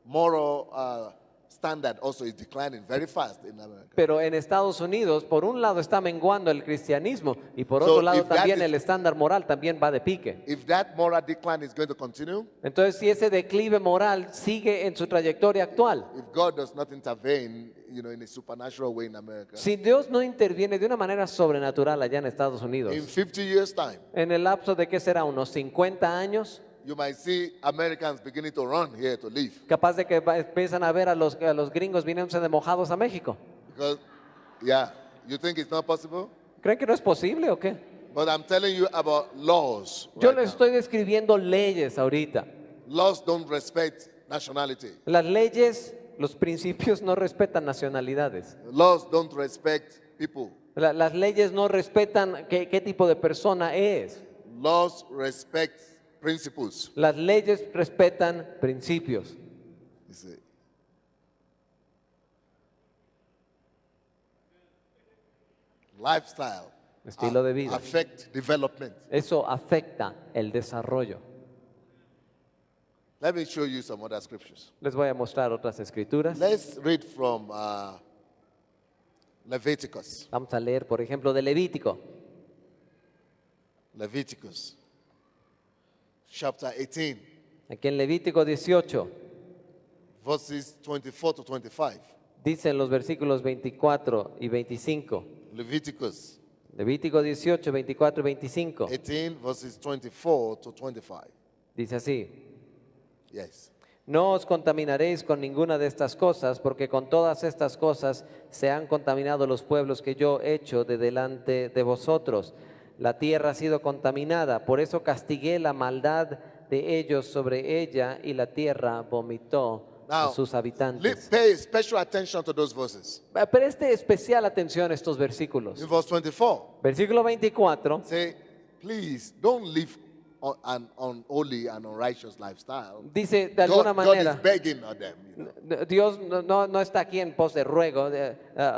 C: moral standard also is declining very fast in America.
D: Pero en Estados Unidos, por un lado está menguando el cristianismo y por
C: So
D: otro lado
C: if that
D: también
C: is-
D: el estándar moral también va de pique.
C: If that moral decline is going to continue,
D: Entonces, si ese declive moral sigue en su trayectoria actual,
C: if God does not intervene, in a supernatural way in America,
D: si Dios no interviene de una manera sobrenatural allá en Estados Unidos,
C: in 50 years' time,
D: en el lapso de, ¿qué será? Unos 50 años,
C: you might see Americans beginning to run here to live.
D: capaz de que empiezan a ver a los gringos viniéndose de mojados a México.
C: Because, yeah, you think it's not possible?
D: ¿Creen que no es posible o qué?
C: But I'm telling you about laws.
D: Yo
C: right
D: les
C: now.
D: estoy describiendo leyes ahorita.
C: Laws don't respect nationality.
D: Las leyes, los principios no respetan nacionalidades.
C: Laws don't respect people.
D: Las leyes no respetan qué tipo de persona es.
C: Laws respect principles.
D: Las leyes respetan principios.
C: You see. Lifestyle
D: Estilo de vida.
C: affect development.
D: Eso afecta el desarrollo.
C: Let me show you some other scriptures.
D: Les voy a mostrar otras escrituras.
C: Let's read from Leviticus.
D: Vamos a leer, por ejemplo, de Levítico.
C: Leviticus, chapter 18,
D: Aquí en Levítico 18,
C: verses 24 to 25.
D: Dice en los versículos 24 y 25.
C: Leviticus
D: Levítico 18, 24 y 25.
C: 18, verses 24 to 25.
D: Dice así.
C: Yes.
D: No os contaminaréis con ninguna de estas cosas, porque con todas estas cosas se han contaminado los pueblos que yo he hecho de delante de vosotros. La tierra ha sido contaminada, por eso castigué la maldad de ellos sobre ella, y la tierra vomitó a
C: Now,
D: sus habitantes.
C: pay special attention to those verses.
D: Preste especial atención a estos versículos.
C: In verse 24,
D: Versículo 24.
C: say, please don't live an unholy and unrighteous lifestyle.
D: Dice de alguna
C: God is
D: manera,
C: begging on them.
D: Dios no está aquí en pos de ruego.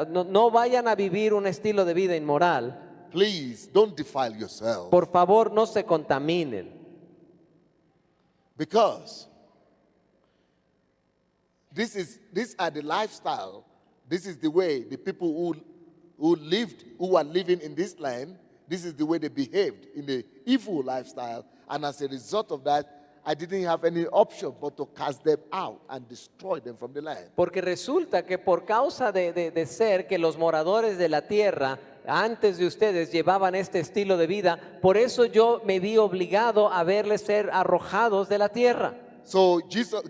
D: No vayan a vivir un estilo de vida inmoral.
C: Please don't defile yourself.
D: Por favor, no se contaminen.
C: Because these are the lifestyle. This is the way the people who are living in this land, this is the way they behaved in the evil lifestyle. And as a result of that, I didn't have any option but to cast them out and destroy them from the land.
D: Porque resulta que por causa de ser que los moradores de la tierra antes de ustedes llevaban este estilo de vida, por eso yo me vi obligado a verles ser arrojados de la tierra.
C: So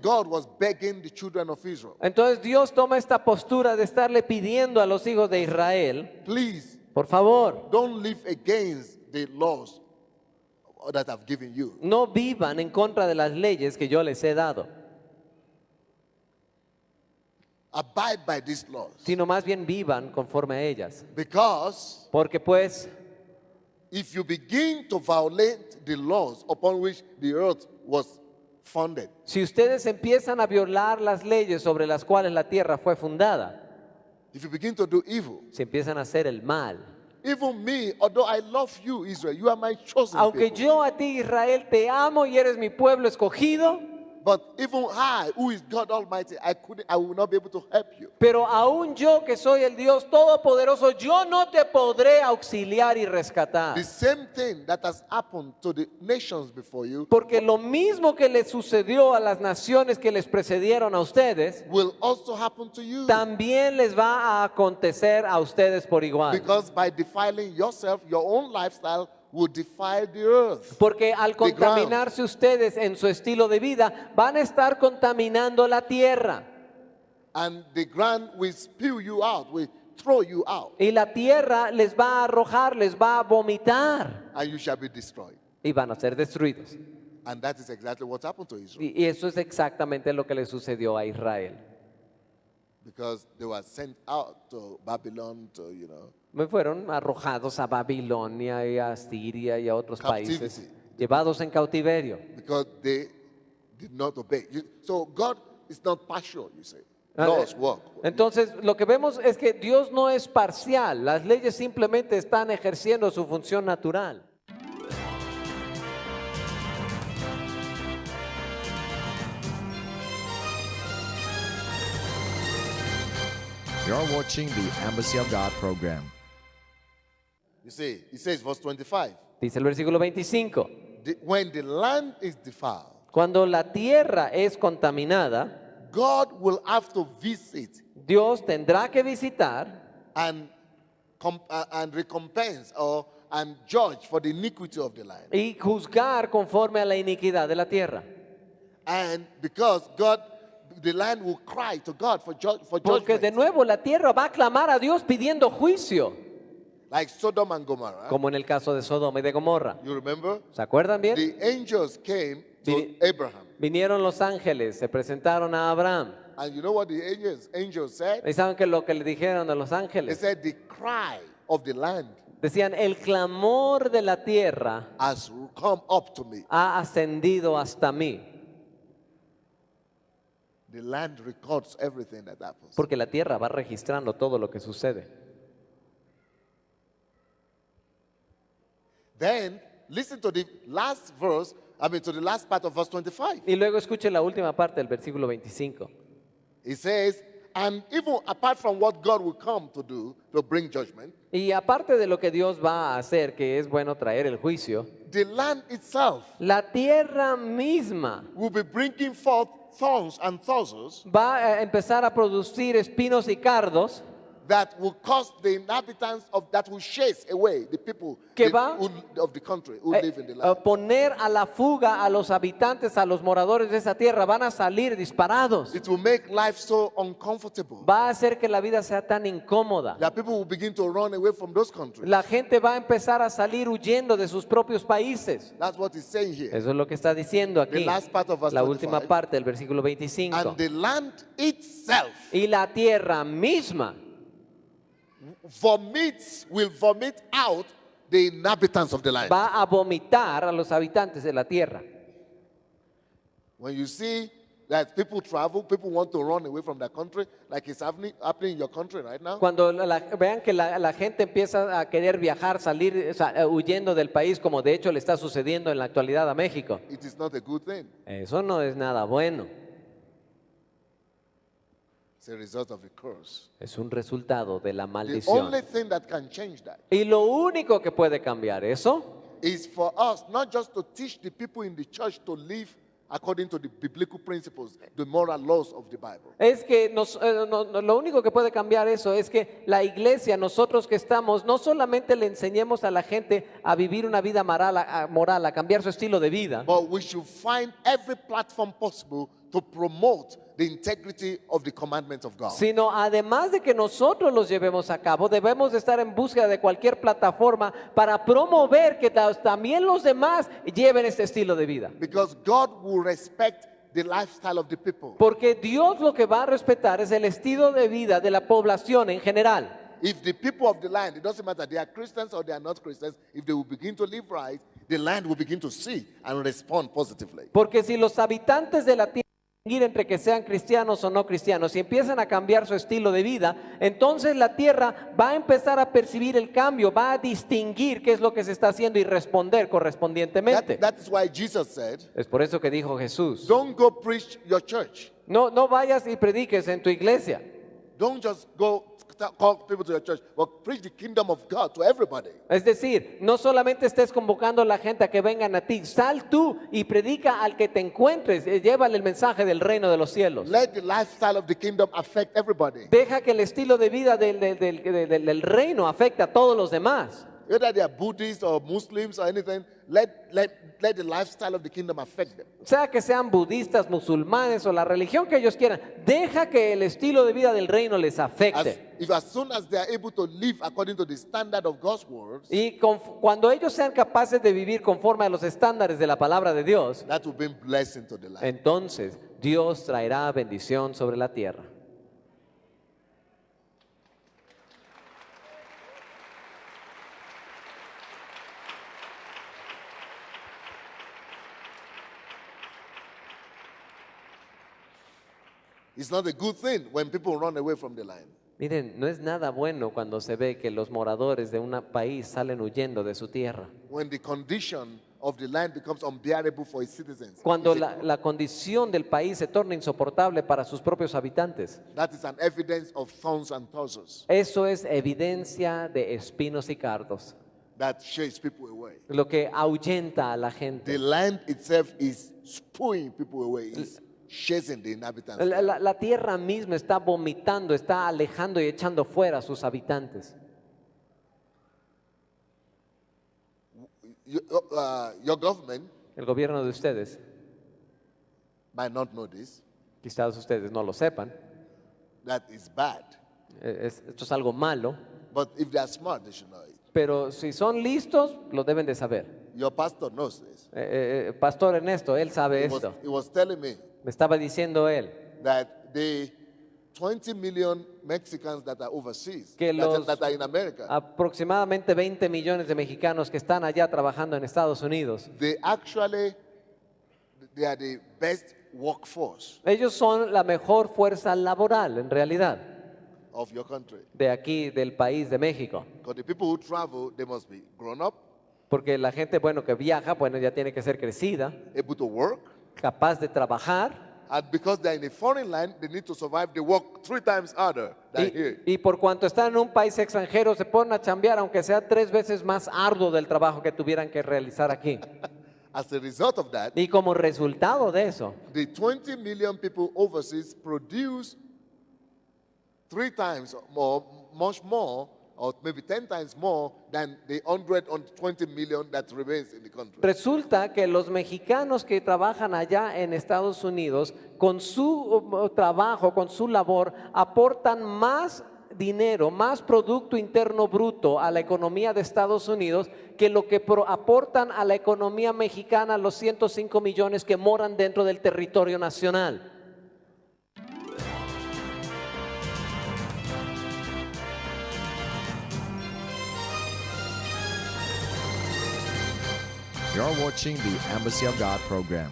C: God was begging the children of Israel,
D: Entonces Dios toma esta postura de estarle pidiendo a los hijos de Israel,
C: please
D: por favor,
C: don't live against the laws that I've given you.
D: no vivan en contra de las leyes que yo les he dado,
C: Abide by these laws.
D: sino más bien vivan conforme a ellas.
C: Because
D: Porque pues,
C: if you begin to violate the laws upon which the earth was founded,
D: si ustedes empiezan a violar las leyes sobre las cuales la tierra fue fundada,
C: if you begin to do evil,
D: si empiezan a hacer el mal,
C: even me, although I love you, Israel, you are my chosen
D: aunque
C: people.
D: yo a ti, Israel, te amo y eres mi pueblo escogido,
C: But even I, who is God Almighty, I will not be able to help you.
D: pero aún yo que soy el Dios Todopoderoso, yo no te podré auxiliar y rescatar.
C: The same thing that has happened to the nations before you
D: Porque lo mismo que le sucedió a las naciones que les precedieron a ustedes,
C: will also happen to you.
D: también les va a acontecer a ustedes por igual.
C: Because by defiling yourself, your own lifestyle will defile the earth.
D: Porque al contaminarse ustedes en su estilo de vida, van a estar contaminando la tierra.
C: And the ground will spew you out, will throw you out,
D: Y la tierra les va a arrojar, les va a vomitar.
C: and you shall be destroyed.
D: Y van a ser destruidos.
C: And that is exactly what happened to Israel.
D: Y eso es exactamente lo que le sucedió a Israel.
C: Because they were sent out to Babylon to,
D: Me fueron arrojados a Babilonia y a Siria y a otros
C: Captivity.
D: países, llevados en cautiverio.
C: because they did not obey. So God is not partial, you say.
D: Ah,
C: Laws work.
D: Entonces, lo que vemos es que Dios no es parcial, las leyes simplemente están ejerciendo su función natural.
A: You're watching the Embassy of God program.
C: You see, it says, verse 25,
D: Dice el versículo 25,
C: when the land is defiled,
D: cuando la tierra es contaminada,
C: God will have to visit
D: Dios tendrá que visitar
C: and recompense and judge for the iniquity of the land.
D: y juzgar conforme a la iniquidad de la tierra.
C: And because the land will cry to God for
D: Porque de
C: judgment,
D: nuevo la tierra va a clamar a Dios pidiendo juicio,
C: like Sodom and Gomorrah.
D: como en el caso de Sodoma y de Gomorra.
C: You remember?
D: ¿Se acuerdan bien?
C: The angels came to
D: Vini-
C: Abraham.
D: Vinieron los ángeles, se presentaron a Abraham.
C: And you know what the angels said?
D: ¿Y saben qué es lo que le dijeron a los
C: They
D: ángeles?
C: said the cry of the land
D: Decían, el clamor de la tierra
C: has come up to me.
D: ha ascendido hasta mí.
C: The land records everything that happens.
D: Porque la tierra va registrando todo lo que sucede.
C: Then listen to the last verse, to the last part of verse 25.
D: Y luego escuche la última parte del versículo 25.
C: It says, and even apart from what God will come to do to bring judgment,
D: Y aparte de lo que Dios va a hacer, que es bueno traer el juicio,
C: the land itself
D: la tierra misma
C: will be bringing forth thorns and thistles
D: va a empezar a producir espinos y cardos
C: that will cause the inhabitants that will chase away the people
D: que va
C: of the country who live in the
D: a
C: land.
D: poner a la fuga a los habitantes, a los moradores de esa tierra. Van a salir disparados.
C: It will make life so uncomfortable
D: Va a hacer que la vida sea tan incómoda.
C: that people will begin to run away from those countries.
D: La gente va a empezar a salir huyendo de sus propios países.
C: That's what he's saying here.
D: Eso es lo que está diciendo aquí.
C: The last part of verse
D: La última
C: 25.
D: parte del versículo 25.
C: And the land itself
D: Y la tierra misma
C: will vomit out the inhabitants of the land.
D: va a vomitar a los habitantes de la tierra.
C: When you see that people travel, people want to run away from their country, like it's happening in your country right now.
D: Cuando vean que la gente empieza a querer viajar, salir, o sea, huyendo del país, como de hecho le está sucediendo en la actualidad a México.
C: It is not a good thing.
D: Eso no es nada bueno.
C: It's a result of the curse.
D: Es un resultado de la
C: The
D: maldición.
C: only thing that can change that
D: Y lo único que puede cambiar eso
C: is for us not just to teach the people in the church to live according to the biblical principles, the moral laws of the Bible.
D: es que lo único que puede cambiar eso es que la iglesia, nosotros que estamos, no solamente le enseñemos a la gente a vivir una vida moral, a cambiar su estilo de vida,
C: But we should find every platform possible to promote the integrity of the commandments of God.
D: sino además de que nosotros los llevemos a cabo, debemos de estar en búsqueda de cualquier plataforma para promover que también los demás lleven este estilo de vida.
C: Because God will respect the lifestyle of the people.
D: Porque Dios lo que va a respetar es el estilo de vida de la población en general.
C: If the people of the land, it doesn't matter, they are Christians or they are not Christians, if they will begin to live right, the land will begin to see and respond positively.
D: Porque si los habitantes de la tierra distinguir entre que sean cristianos o no cristianos, si empiezan a cambiar su estilo de vida, entonces la tierra va a empezar a percibir el cambio, va a distinguir qué es lo que se está haciendo y responder correspondientemente.
C: That is why Jesus said,
D: Es por eso que dijo Jesús,
C: don't go preach your church.
D: no vayas y prediques en tu iglesia.
C: Don't just go call people to your church, but preach the kingdom of God to everybody.
D: Es decir, no solamente estés convocando a la gente a que vengan a ti, sal tú y predica al que te encuentres, llévale el mensaje del reino de los cielos.
C: Let the lifestyle of the kingdom affect everybody.
D: Deja que el estilo de vida del reino afecte a todos los demás.
C: Whether they are Buddhists or Muslims or anything, let the lifestyle of the kingdom affect them.
D: Sea que sean budistas, musulmanes o la religión que ellos quieran, deja que el estilo de vida del reino les afecte.
C: As soon as they are able to live according to the standard of God's words,
D: Y cuando ellos sean capaces de vivir conforme a los estándares de la palabra de Dios,
C: that will bring blessing to the land.
D: entonces Dios traerá bendición sobre la tierra.
C: It's not a good thing when people run away from the land.
D: Miren, no es nada bueno cuando se ve que los moradores de un país salen huyendo de su tierra.
C: When the condition of the land becomes unbearable for its citizens.
D: Cuando
C: It's a-
D: la condición del país se torna insoportable para sus propios habitantes.
C: that is an evidence of thorns and thistles
D: Eso es evidencia de espinos y cardos,
C: that chase people away.
D: lo que ahuyenta a la
C: The
D: gente.
C: land itself is spewing people away, is chasing the inhabitants.
D: La tierra misma está vomitando, está alejando y echando fuera a sus habitantes.
C: Your government
D: El gobierno de ustedes,
C: might not know this,
D: quizás ustedes no lo sepan,
C: that is bad.
D: esto es algo malo,
C: But if they are smart, they should know it.
D: pero si son listos, lo deben de saber.
C: Your pastor knows this.
D: Pastor Ernesto, él sabe
C: He
D: esto.
C: was telling me
D: Me estaba diciendo él
C: that the 20 million Mexicans that are overseas,
D: que
C: that are in America,
D: aproximadamente 20 millones de mexicanos que están allá trabajando en Estados Unidos,
C: they are the best workforce
D: ellos son la mejor fuerza laboral en realidad
C: of your country.
D: de aquí, del país de México.
C: Because the people who travel, they must be grown up,
D: Porque la gente, bueno, que viaja, bueno, ya tiene que ser crecida,
C: able to work,
D: capaz de trabajar.
C: and because they're in a foreign land, they need to survive the work 3 times harder than here.
D: Y por cuanto están en un país extranjero, se ponen a chambear, aunque sea 3 veces más arduo del trabajo que tuvieran que realizar aquí.
C: as a result of that,
D: Y como resultado de eso,
C: the 20 million people overseas produce 3 times more, much more, or maybe 10 times more than the 120 million that remains in the country.
D: resulta que los mexicanos que trabajan allá en Estados Unidos, con su trabajo, con su labor, aportan más dinero, más Producto Interno Bruto a la economía de Estados Unidos que lo que aportan a la economía mexicana los 105 millones que moran dentro del territorio nacional.
A: You're watching the Embassy of God program.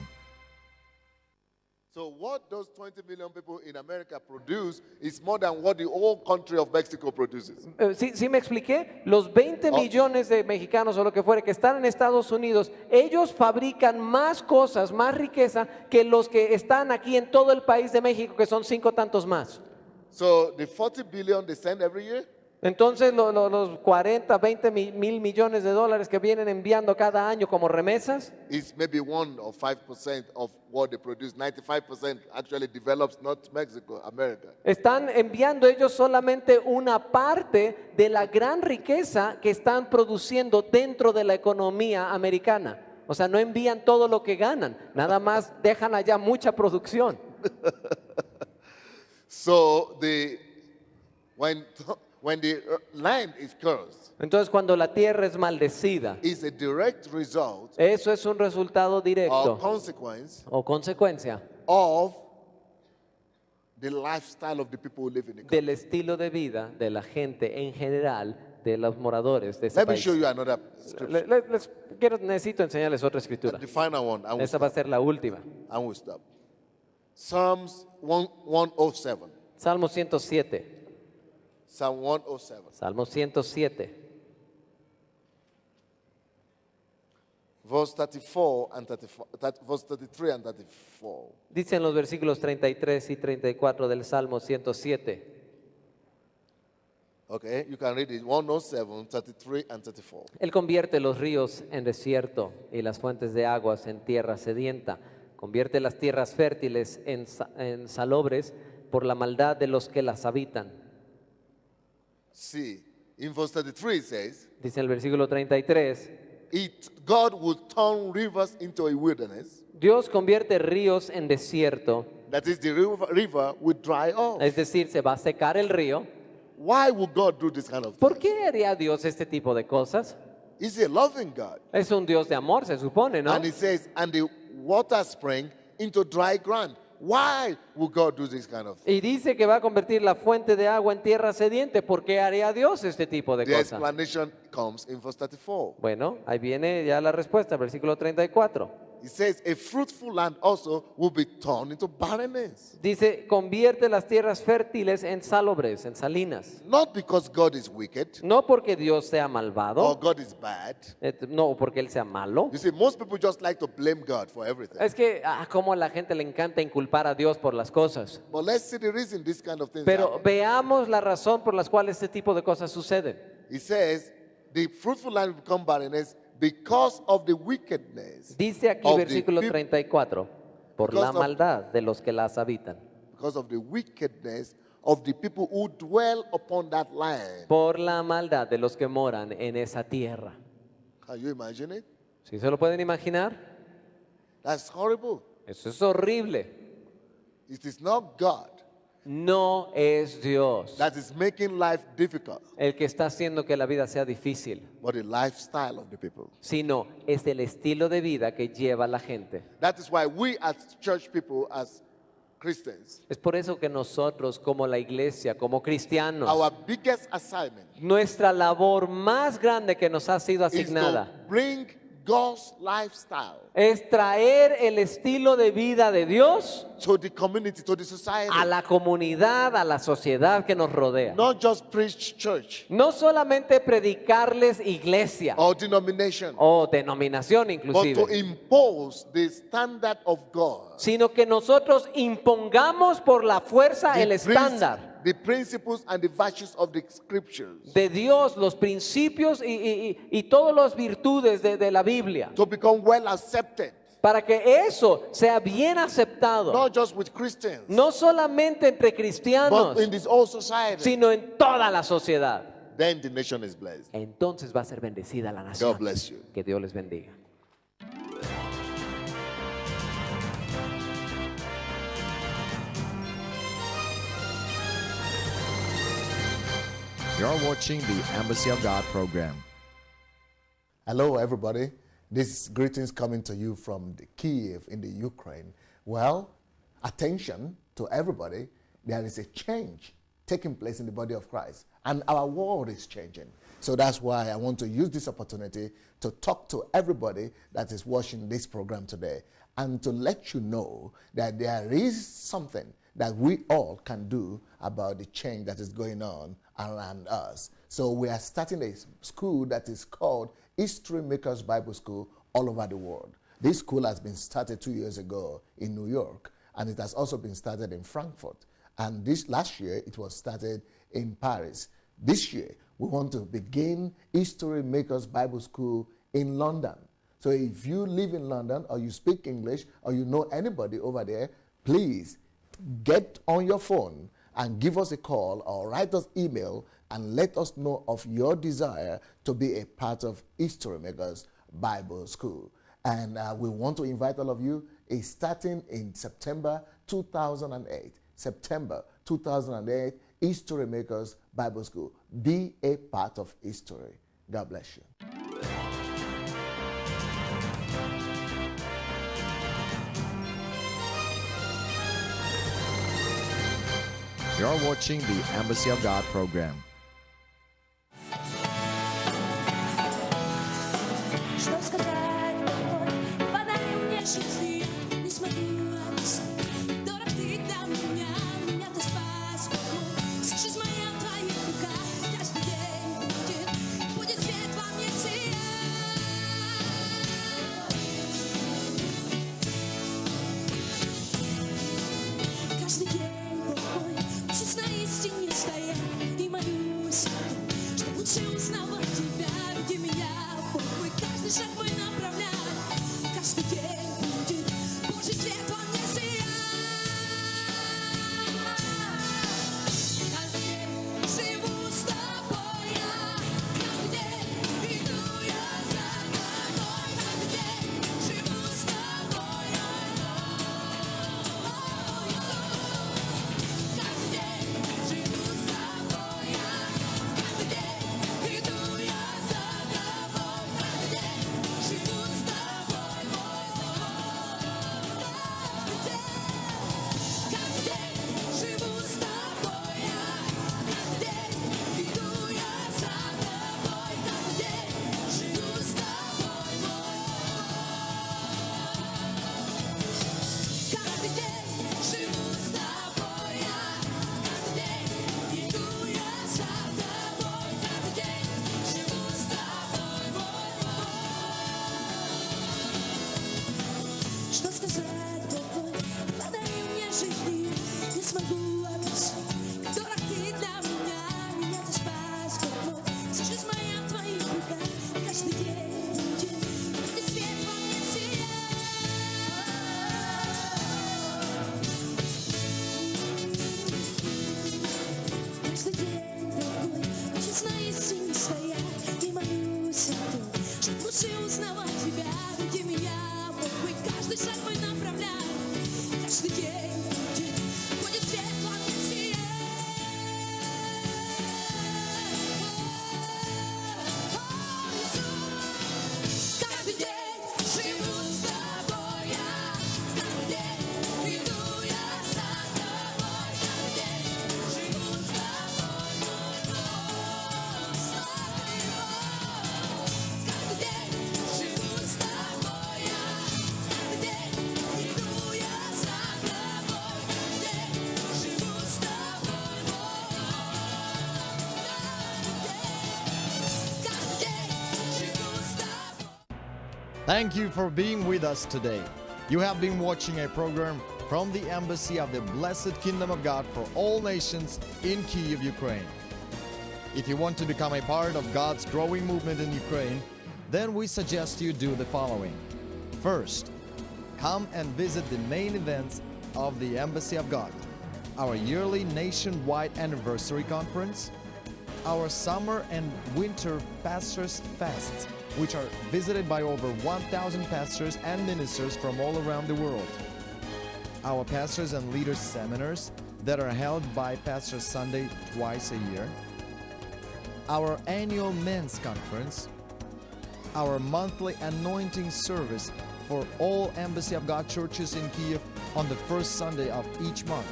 C: So what those 20 million people in America produce is more than what the whole country of Mexico produces.
D: ¿Sí me expliqué? Los 20 millones de mexicanos o lo que fuere que están en Estados Unidos, ellos fabrican más cosas, más riqueza que los que están aquí en todo el país de México, que son 5 tantos más.
C: So the 40 billion they send every year,
D: Entonces los 40, 20 mil millones de dólares que vienen enviando cada año como remesas,
C: is maybe 1 or 5% of what they produce. 95% actually develops not Mexico, America.
D: están enviando ellos solamente una parte de la gran riqueza que están produciendo dentro de la economía americana. O sea, no envían todo lo que ganan, nada más dejan allá mucha producción.
C: So when the land is cursed,
D: Entonces, cuando la tierra es maldecida,
C: is a direct result
D: eso es un resultado
C: or
D: directo
C: consequence
D: o consecuencia
C: of the lifestyle of the people who live in the country.
D: del estilo de vida de la gente en general, de los moradores de ese
C: Let me
D: país.
C: show you another scripture.
D: Necesito enseñarles otra escritura.
C: The final one, and
D: Esta va a ser la última.
C: we'll stop. Psalms 107.
D: Salmo 107.
C: Psalm 107.
D: Salmo 107.
C: Verse 34 and 34, verse 33 and 34.
D: Dicen los versículos 33 y 34 del Salmo 107.
C: Okay, you can read it. 107, 33 and 34.
D: Él convierte los ríos en desierto y las fuentes de aguas en tierra sedienta. Convierte las tierras fértiles en salobres por la maldad de los que las habitan.
C: See, in verse 33 it says,
D: Dice el versículo 33,
C: God will turn rivers into a wilderness.
D: Dios convierte ríos en desierto,
C: That is, the river will dry up.
D: es decir, se va a secar el río.
C: Why would God do this kind of thing?
D: ¿Por qué haría Dios este tipo de cosas?
C: He's a loving God.
D: Es un Dios de amor, se supone, ¿no?
C: And it says, and the water spring into dry ground. Why would God do this kind of thing?
D: Y dice que va a convertir la fuente de agua en tierra sediente. ¿Por qué haría Dios este tipo de
C: The
D: cosas?
C: explanation comes in verse 34.
D: Bueno, ahí viene ya la respuesta, versículo 34.
C: It says, a fruitful land also will be turned into barrenness.
D: Dice, convierte las tierras fértiles en salobres, en salinas.
C: Not because God is wicked
D: No porque Dios sea
C: or
D: malvado,
C: God is bad.
D: no porque Él sea malo.
C: You see, most people just like to blame God for everything.
D: Es que, como a la gente le encanta inculpar a Dios por las cosas.
C: But let's see the reason this kind of things
D: Pero
C: happen.
D: veamos la razón por las cuales este tipo de cosas suceden.
C: It says, the fruitful land will become barrenness because of the wickedness
D: Dice aquí
C: of the
D: versículo
C: people,
D: 34, por
C: Because
D: la
C: of-
D: maldad de los que las habitan.
C: because of the wickedness of the people who dwell upon that land.
D: Por la maldad de los que moran en esa tierra.
C: Can you imagine it?
D: ¿Sí se lo pueden imaginar?
C: That's horrible.
D: Eso es horrible.
C: It is not God
D: No es Dios
C: that is making life difficult,
D: el que está haciendo que la vida sea difícil,
C: but the lifestyle of the people.
D: sino es el estilo de vida que lleva la gente.
C: That is why we as church people, as Christians,
D: Es por eso que nosotros como la iglesia, como cristianos,
C: our biggest assignment
D: nuestra labor más grande que nos ha sido
C: is to
D: asignada
C: bring God's lifestyle
D: es traer el estilo de vida de Dios
C: to the community, to the society.
D: a la comunidad, a la sociedad que nos rodea.
C: Not just preach church
D: No solamente predicarles iglesia
C: or denomination,
D: o denominación
C: but to
D: inclusive,
C: impose the standard of God.
D: sino que nosotros impongamos por la fuerza el
C: The
D: estándar,
C: the principles and the virtues of the scriptures,
D: de Dios, los principios y todas las virtudes de la Biblia,
C: to become well accepted,
D: para que eso sea bien aceptado,
C: not just with Christians,
D: no solamente entre cristianos,
C: but in this whole society.
D: sino en toda la sociedad.
C: Then the nation is blessed.
D: Entonces va a ser bendecida la nación.
C: God bless you.
D: Que Dios les bendiga.
A: You're watching the Embassy of God program.
B: Hello, everybody. This greetings coming to you from the Kiev in the Ukraine. Well, attention to everybody. There is a change taking place in the body of Christ, and our world is changing. So that's why I want to use this opportunity to talk to everybody that is watching this program today and to let you know that there is something that we all can do about the change that is going on around us. So we are starting a school that is called History Makers Bible School all over the world. This school has been started 2 years ago in New York, and it has also been started in Frankfurt. And this last year, it was started in Paris. This year, we want to begin History Makers Bible School in London. So if you live in London, or you speak English, or you know anybody over there, please get on your phone and give us a call or write us email and let us know of your desire to be a part of History Makers Bible School. And we want to invite all of you. It's starting in September 2008. September 2008, History Makers Bible School. Be a part of history. God bless you.
A: You're watching the Embassy of God program.
E: Что сказать тобой, подари мне жизнь, не смогу описать. Дорог ты для меня ты спас мой. Вся жизнь моя в твоих руках, каждый день будет свет во мне сиять. Каждый день такой, учусь на истине стоять и молюсь, что лучше узнавать тебя, веди меня. Каждый шаг мой направляй, каждый день будет Божий свет во мне сиять. Каждый день живу с тобой я, каждый день иду я за тобой, каждый день живу с тобой я, каждый день живу с тобой я, каждый день иду я за тобой. Живу с тобой, каждый день живу с тобой я, каждый день иду я за тобой, каждый день живу с тобой, каждый день живу с тобой я, каждый день иду я за тобой, каждый день живу с тобой. Что сказать тобой, подари мне жизнь, не смогу описать. Как дорог ты для меня ты спас мой. Вся жизнь моя в твоих руках, каждый день будет свет во мне сиять. Каждый день такой, учусь на истине стоять и молюсь о том, чтоб лучше узнавать тебя, веди меня. Каждый шаг мой направляй, каждый день будет свет во мне сиять. Каждый день живу с тобой я, каждый день иду я за тобой, каждый день живу с тобой, каждый день живу с тобой я. Иду я за тобой, каждый день живу с тобой, каждый день живу с тобой.
A: Thank you for being with us today. You have been watching a program from the Embassy of the Blessed Kingdom of God for All Nations in Kyiv, Ukraine. If you want to become a part of God's growing movement in Ukraine, then we suggest you do the following. First, come and visit the main events of the Embassy of God: our yearly nationwide anniversary conference, our summer and winter pastors' fests, which are visited by over 1,000 pastors and ministers from all around the world, our pastors and leaders seminars that are held by Pastor Sunday twice a year, our annual men's conference, our monthly anointing service for all Embassy of God churches in Kyiv on the first Sunday of each month,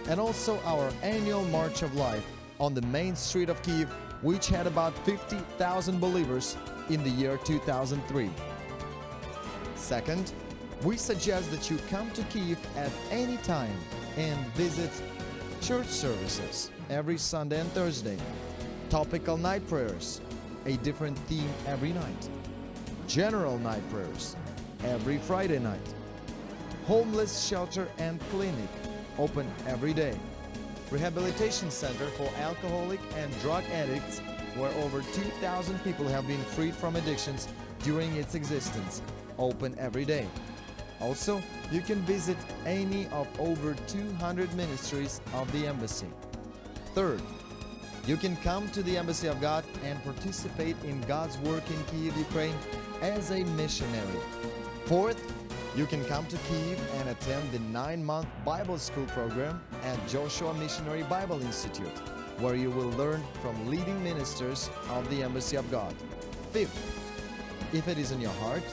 A: and also our annual March of Life on the main street of Kyiv, which had about 50,000 believers in the year 2003. Second, we suggest that you come to Kyiv at any time and visit church services every Sunday and Thursday, topical night prayers, a different theme every night, general night prayers every Friday night, homeless shelter and clinic open every day, rehabilitation center for alcoholic and drug addicts where over 2,000 people have been freed from addictions during its existence, open every day. Also, you can visit any of over 200 ministries of the Embassy. Third, you can come to the Embassy of God and participate in God's work in Kyiv, Ukraine as a missionary. Fourth, you can come to Kyiv and attend the 9-month Bible School program at Joshua Missionary Bible Institute, where you will learn from leading ministers of the Embassy of God. Fifth, if it is in your heart,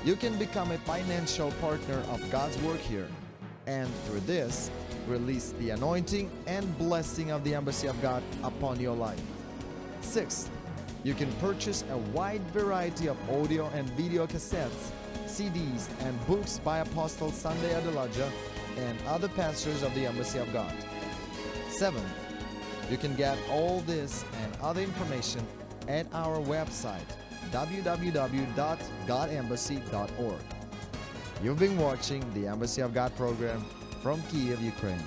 A: you can become a financial partner of God's work here, and through this, release the anointing and blessing of the Embassy of God upon your life. Sixth, you can purchase a wide variety of audio and video cassettes, CDs, and books by Apostle Sunday Adelaja and other pastors of the Embassy of God. Seventh, you can get all this and other information at our website, www.godembassy.org. You've been watching the Embassy of God program from Kyiv, Ukraine.